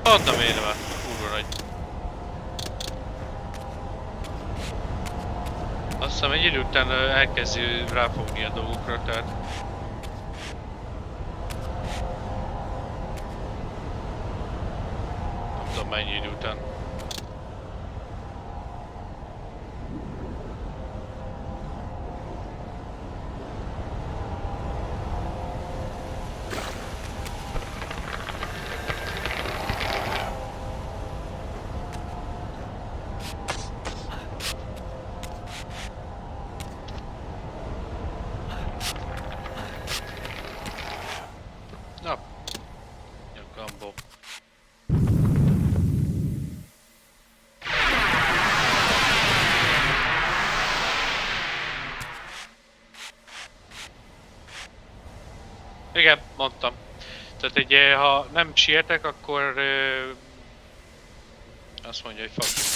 Speaker 3: Adtam érve, kurva nagy. Azt hiszem egy idő után elkezdi ráfogni a dolgokra, tehát... Nem tudom mennyi idő után. Na, nyakambó. Igen, mondtam. Tehát egy, ha nem sietek, akkor azt mondja, hogy fuck.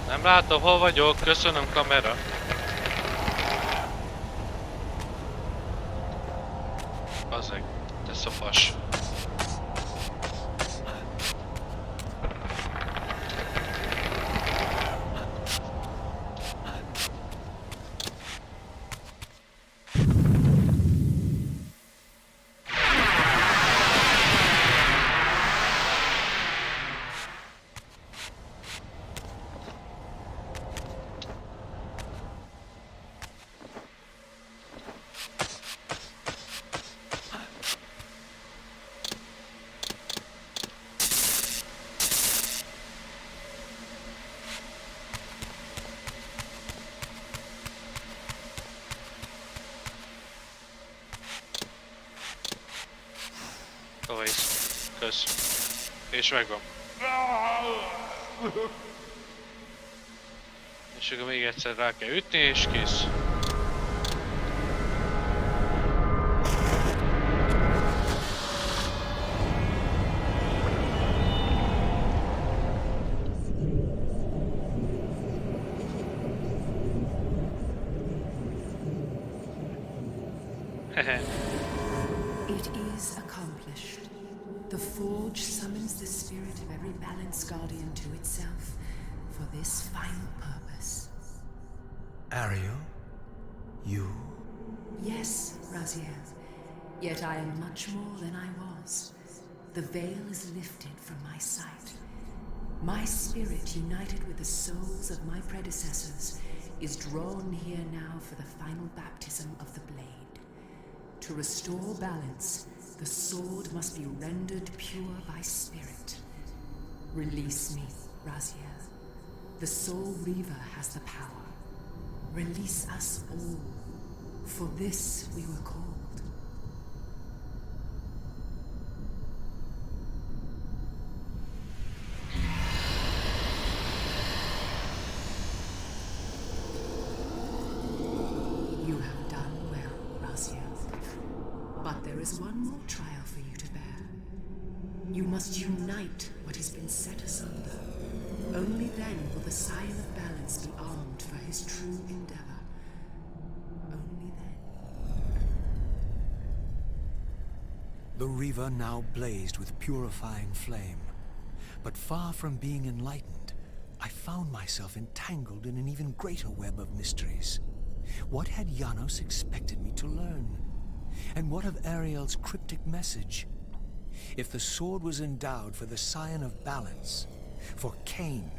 Speaker 3: Nem látom, hol vagyok, köszönöm kamera. Bazzeg, te szopas. ez. És megvan. És akkor még egyszer rá kell ütni, és kész.
Speaker 8: It is accomplished. The Forge summons the spirit of every Balance Guardian to itself for this final purpose.
Speaker 1: Ariel? You?
Speaker 8: Yes, Raziel. Yet I am much more than I was. The veil is lifted from my sight. My spirit, united with the souls of my predecessors, is drawn here now for the final baptism of the blade. To restore balance, the sword must be rendered pure by spirit. Release me, Raziel. The Soul Reaver has the power. Release us all. For this we were called. You have done well, Raziel. But there is one more trial for you to bear. You must unite what has been set asunder. Only then will the Scion of Balance be armed for his true endeavor. Only then.
Speaker 1: The Reaver now blazed with purifying flame. But far from being enlightened, I found myself entangled in an even greater web of mysteries. What had Janos expected me to learn? And what of Ariel's cryptic message? If the sword was endowed for the Scion of Balance, for Kain,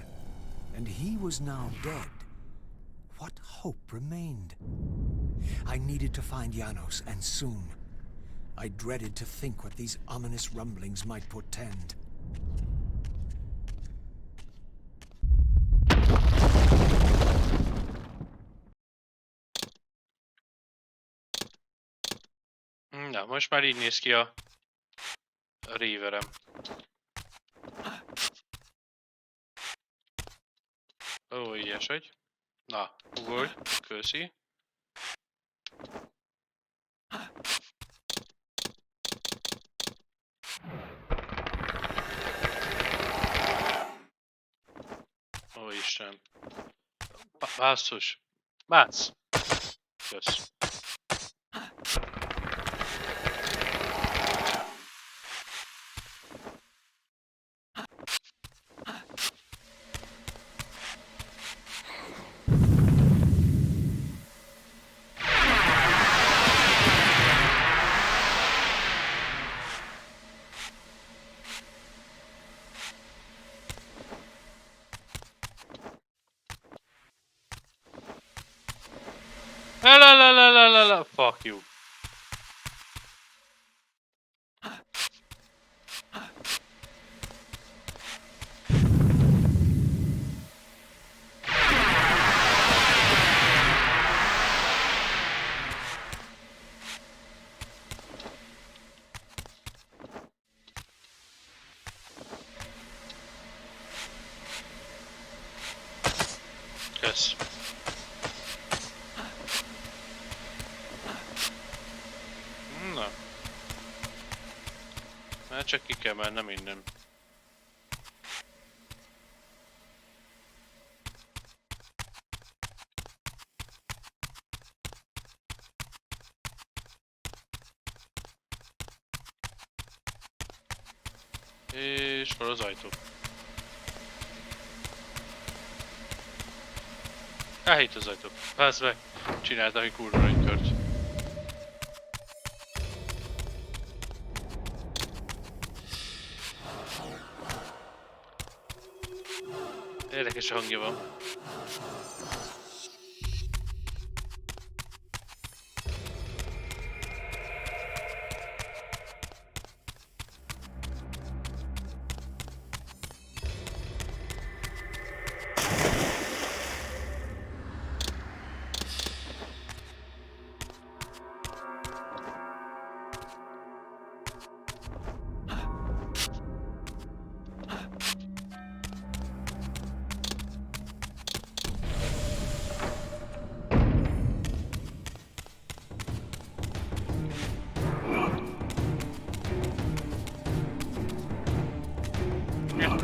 Speaker 1: and he was now dead, what hope remained? I needed to find Janos, and soon. I dreaded to think what these ominous rumblings might portend.
Speaker 3: Na, most már így néz ki a Reaverem. Ó, ilyes vagy. Na, ugorj, köszi. Ó, Isten. Basszus. Bácsz. Kösz. La, fuck you. Kösz. Na. Már csak ki kell mennem innen. És fel az ajtó. Elhitt az ajtó. Pász meg. Csináltam egy kurva egy kört. Érdekes hangja van.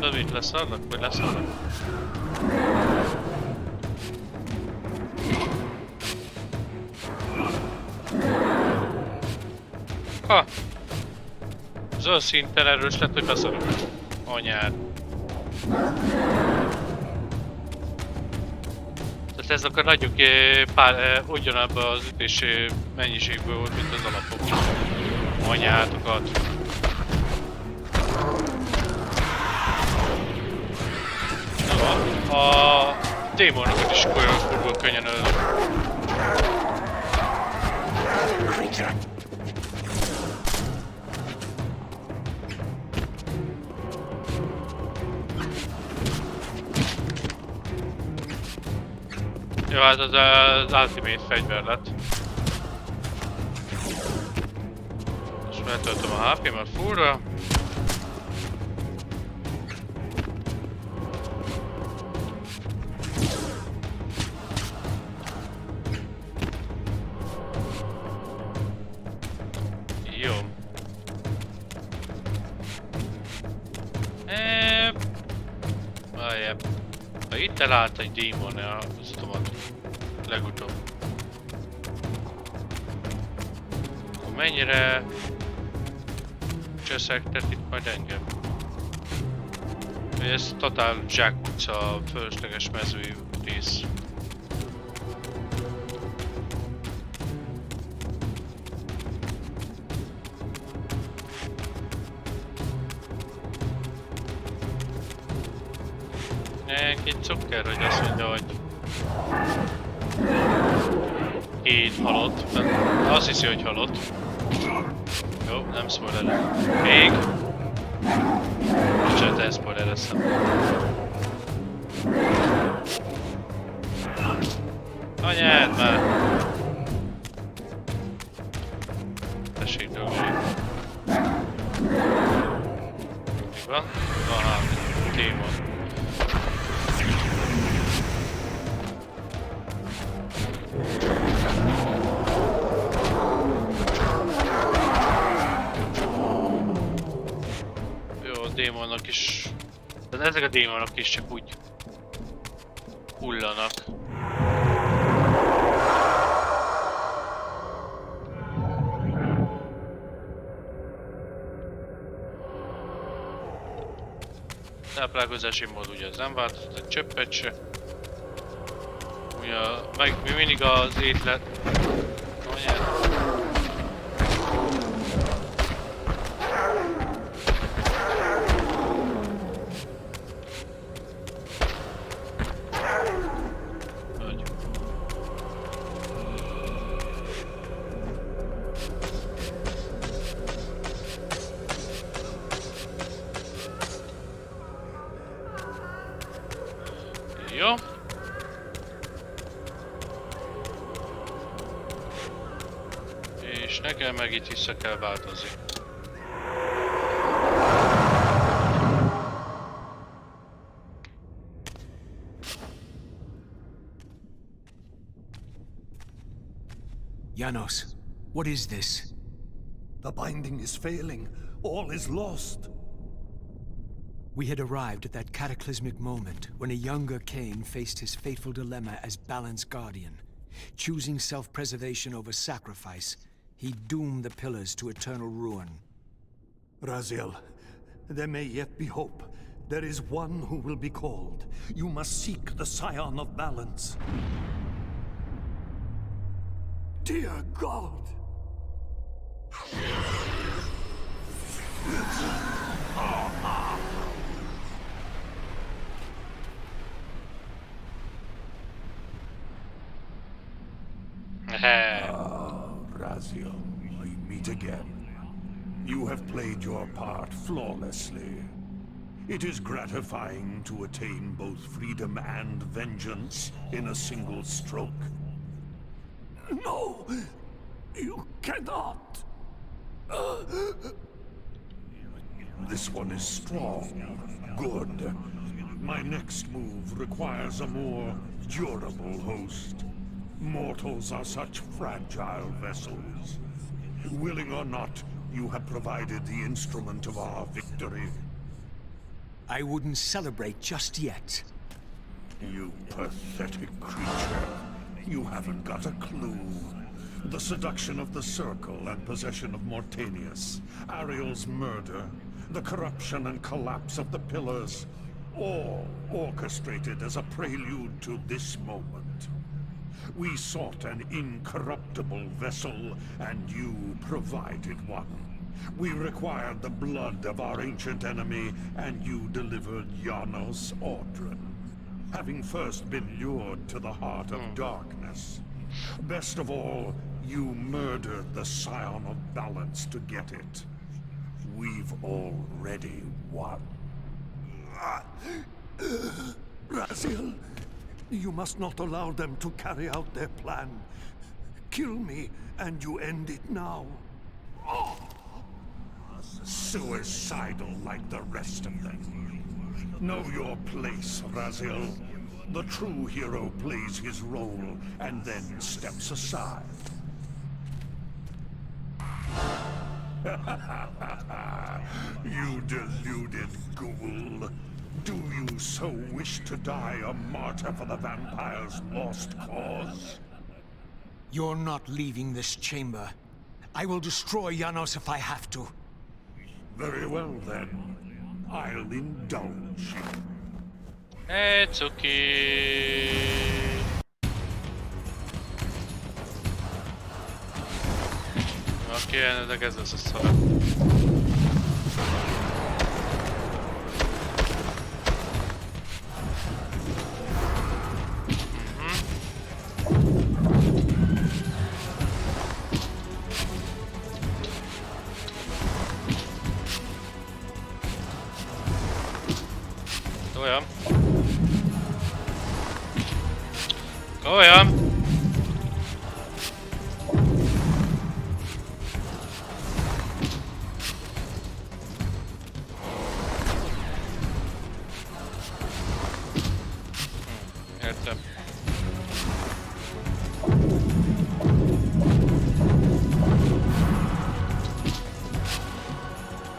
Speaker 3: Mondom, itt leszarlak, vagy leszarlak? Ha! Az olyan szinten erős lett, hogy beszarok. Anyád. Tehát ez akkor nagyobb ugyanabban az ütés mennyiségből volt, mint az alapok. Anyátokat. A démonokat is kurva könnyen ölök. Jó, hát az ultimate fegyver lett. Most feltöltöm a HP-met fullra. Jó. Várjál. Ha itt elállt egy démon, az automat. Legutóbb. Akkor mennyire cseszegtet itt majd engem? Ez totál zsákutca a fölösleges mezői rész. Két cukker, hogy azt mondja, hogy két halott. Azt hiszi, hogy halott. Jó, nem spoilerem. Még. Bocsánat, elszpoilereztem. Anyád már! Tessék dolgozni. Mi van? Aha, démon. Démonok is... Tehát ezek a démonok is csak úgy hullanak. Táplálkozási mód ugye az nem változott egy csöppet se. Ugye meg mindig az étlet... Jó. És nekem meg itt vissza kell változni.
Speaker 1: Janos, what is this?
Speaker 6: The binding is failing. All is lost.
Speaker 1: We had arrived at that cataclysmic moment when a younger Kain faced his fateful dilemma as Balance Guardian. Choosing self-preservation over sacrifice, he doomed the pillars to eternal ruin.
Speaker 6: Raziel, there may yet be hope. There is one who will be called. You must seek the Scion of Balance. Dear God! Raziel, we meet again. You have played your part flawlessly. It is gratifying to attain both freedom and vengeance in a single stroke. No! You cannot! This one is strong. Good. My next move requires a more durable host. Mortals are such fragile vessels. Willing or not, you have provided the instrument of our victory.
Speaker 1: I wouldn't celebrate just yet.
Speaker 6: You pathetic creature. You haven't got a clue. The seduction of the Circle and possession of Mortanius, Ariel's murder, the corruption and collapse of the Pillars, all orchestrated as a prelude to this moment. We sought an incorruptible vessel, and you provided one. We required the blood of our ancient enemy, and you delivered Janos Audron, having first been lured to the heart of darkness. Best of all, you murdered the Scion of Balance to get it. We've already won. Raziel, you must not allow them to carry out their plan. Kill me, and you end it now. Suicidal like the rest of them. Know your place, Raziel. The true hero plays his role and then steps aside. You deluded ghoul. Do you so wish to die a martyr for the vampire's lost cause?
Speaker 1: You're not leaving this chamber. I will destroy Janos if I have to.
Speaker 6: Very well then. I'll indulge you.
Speaker 3: It's okay. Oké, de ez lesz a szar. Olyan. Olyan. Értem.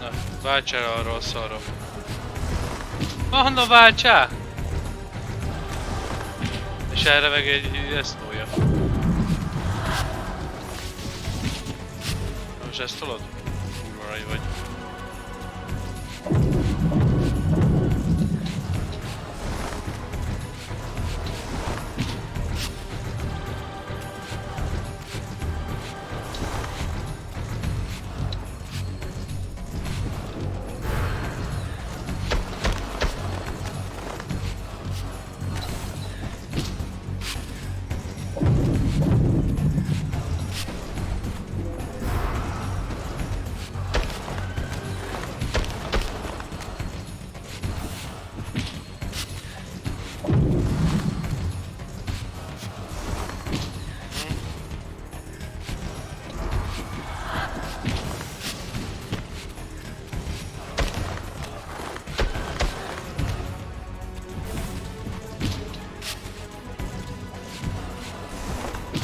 Speaker 3: Na, váltsál arról a szarra. Honnan váltsál? És erre meg egy esztója. Most ezt tolod? Kurva nagy vagy.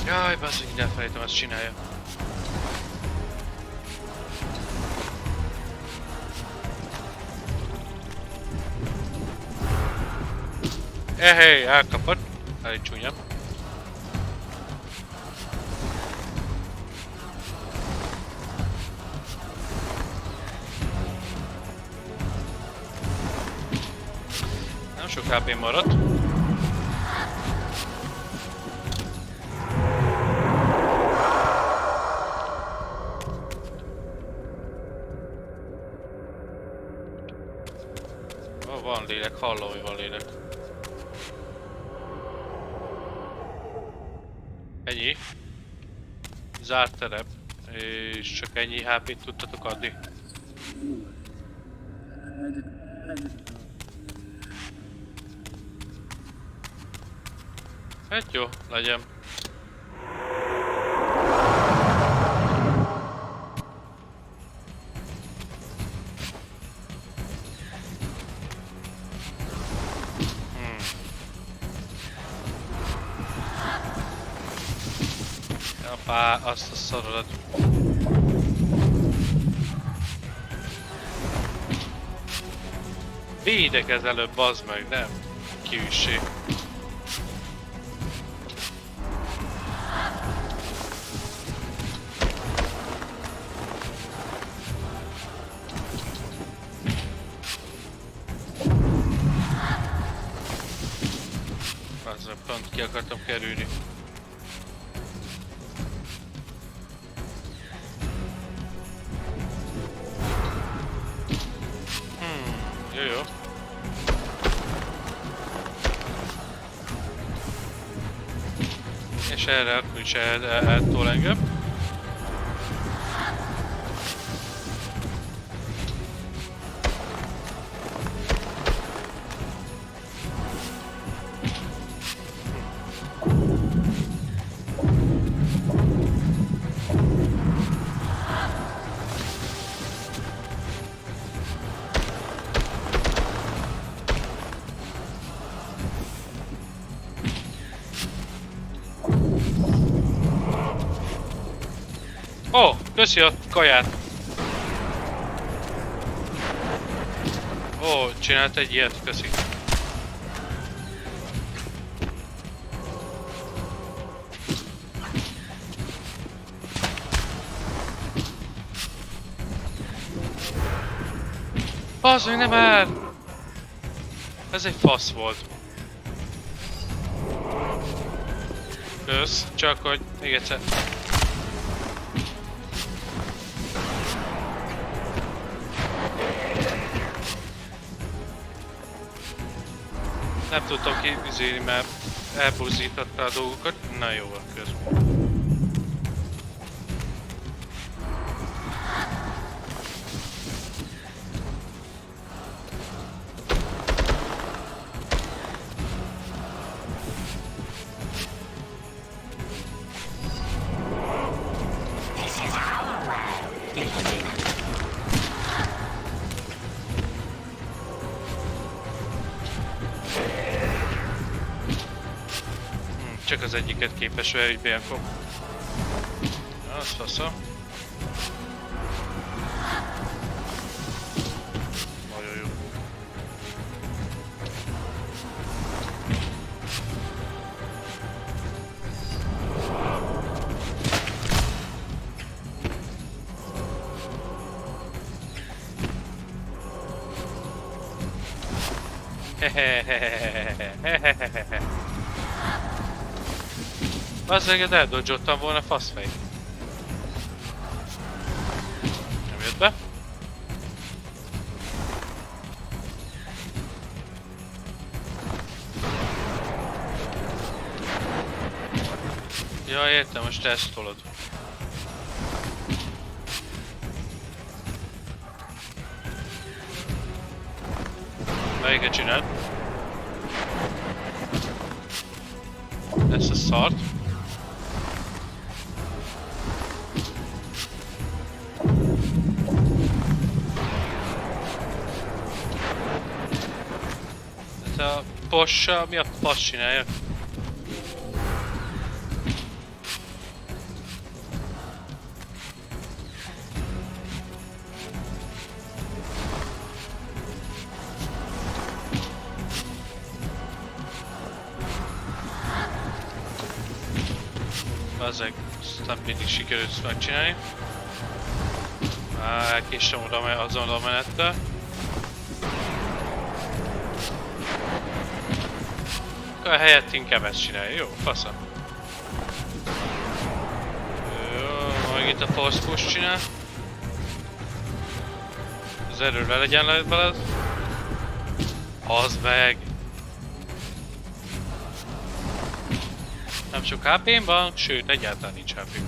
Speaker 3: Jaj, basszik, ide felejtem, azt csinálja. Ehé, elkapod. Elég csúnya. Nem sok HP maradt. Van lélek, hallom, hogy van lélek. Ennyi. Zárt terep. És csak ennyi HP-t tudtatok adni. Hát jó, legyen. Apá, azt a szarodat. Védek előbb, bazd meg, nem kiüssé. Azzal pont ki akartam kerülni. Jó. És erre akkor is eltol engem. Ó, köszi a kaját! Ó, csinált egy ilyet, köszi. Bazd meg, nem már! Ez egy fasz volt. Kösz, csak hogy még egyszer. Nem tudtam kivizélni, mert elbuzdította a dolgokat. Na jó, van közben. Csak az egyiket képes elügybe akkor. Az fasza. Nagyon jó. Hehehehehehehehehe. Valószínűleg eldodge-oltam volna faszfej. Nem jött be. Ja, értem, most te ezt tolod. Melyiket csináld? Ezt a szart. A possa, mi a fasz csinálja? Bazzeg, nem mindig sikerült megcsinálni. Elkéstem oda azon a menettel. A helyett inkább ezt csinálja. Jó, fasza. Jó, majd itt a force push csinál. Az erőre legyen lehet beled. Az meg. Nem sok HP-m van, sőt egyáltalán nincs HP-m.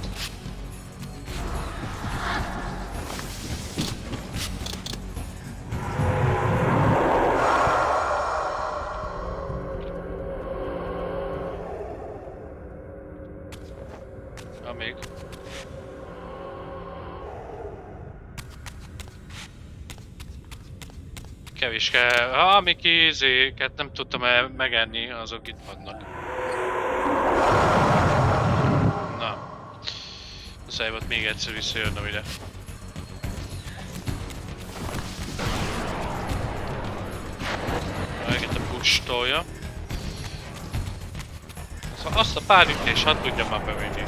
Speaker 3: Még. Kevés kell. Amik izéket nem tudtam megenni, azok itt vannak. Na. Muszáj volt még egyszer visszajönnöm ide. lustolja. Szóval azt a pár ütést hadd tudjam már bevenni.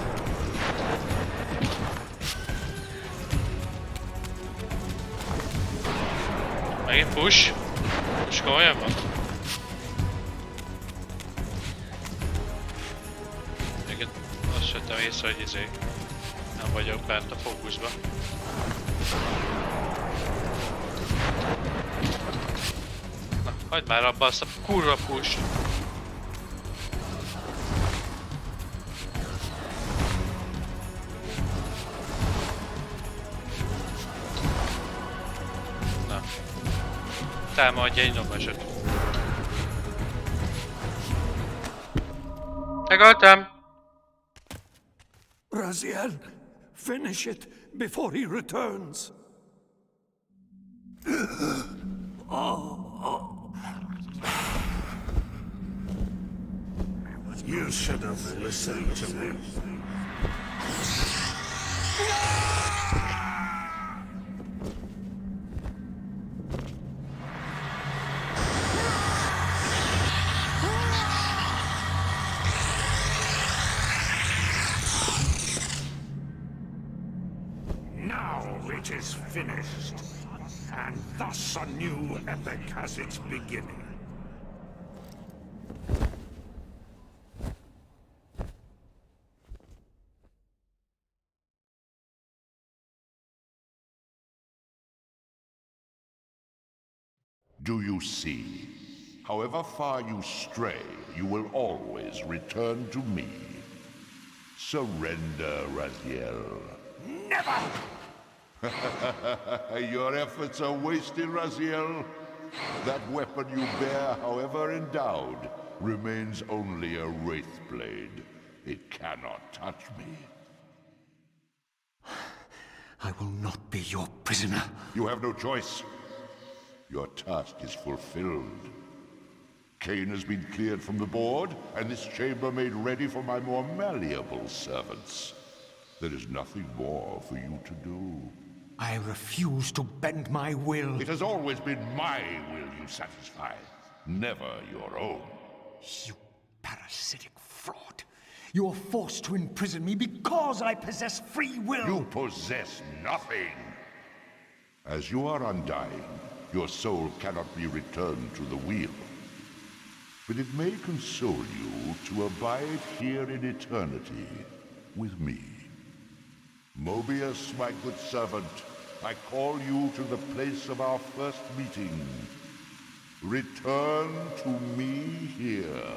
Speaker 3: Megint push. Push komolyan van. Még azt vettem észre, hogy nem vagyok bent a fókuszba. Na, hagyd már abba azt a kurva push. Na. Támadj egy nomasot. Megöltem!
Speaker 6: Raziel, finish it before he returns. You should have listened to me. Now it is finished, and thus a new epic has its beginning.
Speaker 7: Do you see? However far you stray, you will always return to me. Surrender, Raziel.
Speaker 6: Never!
Speaker 7: Your efforts are wasted, Raziel. That weapon you bear, however endowed, remains only a Wraith blade. It cannot touch me.
Speaker 6: I will not be your prisoner.
Speaker 7: You have no choice. Your task is fulfilled. Kain has been cleared from the board, and this chamber made ready for my more malleable servants. There is nothing more for you to do.
Speaker 1: I refuse to bend my will.
Speaker 7: It has always been my will you satisfy, never your own.
Speaker 1: You parasitic fraud. You are forced to imprison me because I possess free will.
Speaker 7: You possess nothing. As you are undying, your soul cannot be returned to the wheel. But it may console you to abide here in eternity with me. Mobius, my good servant, I call you to the place of our first meeting. Return to me here.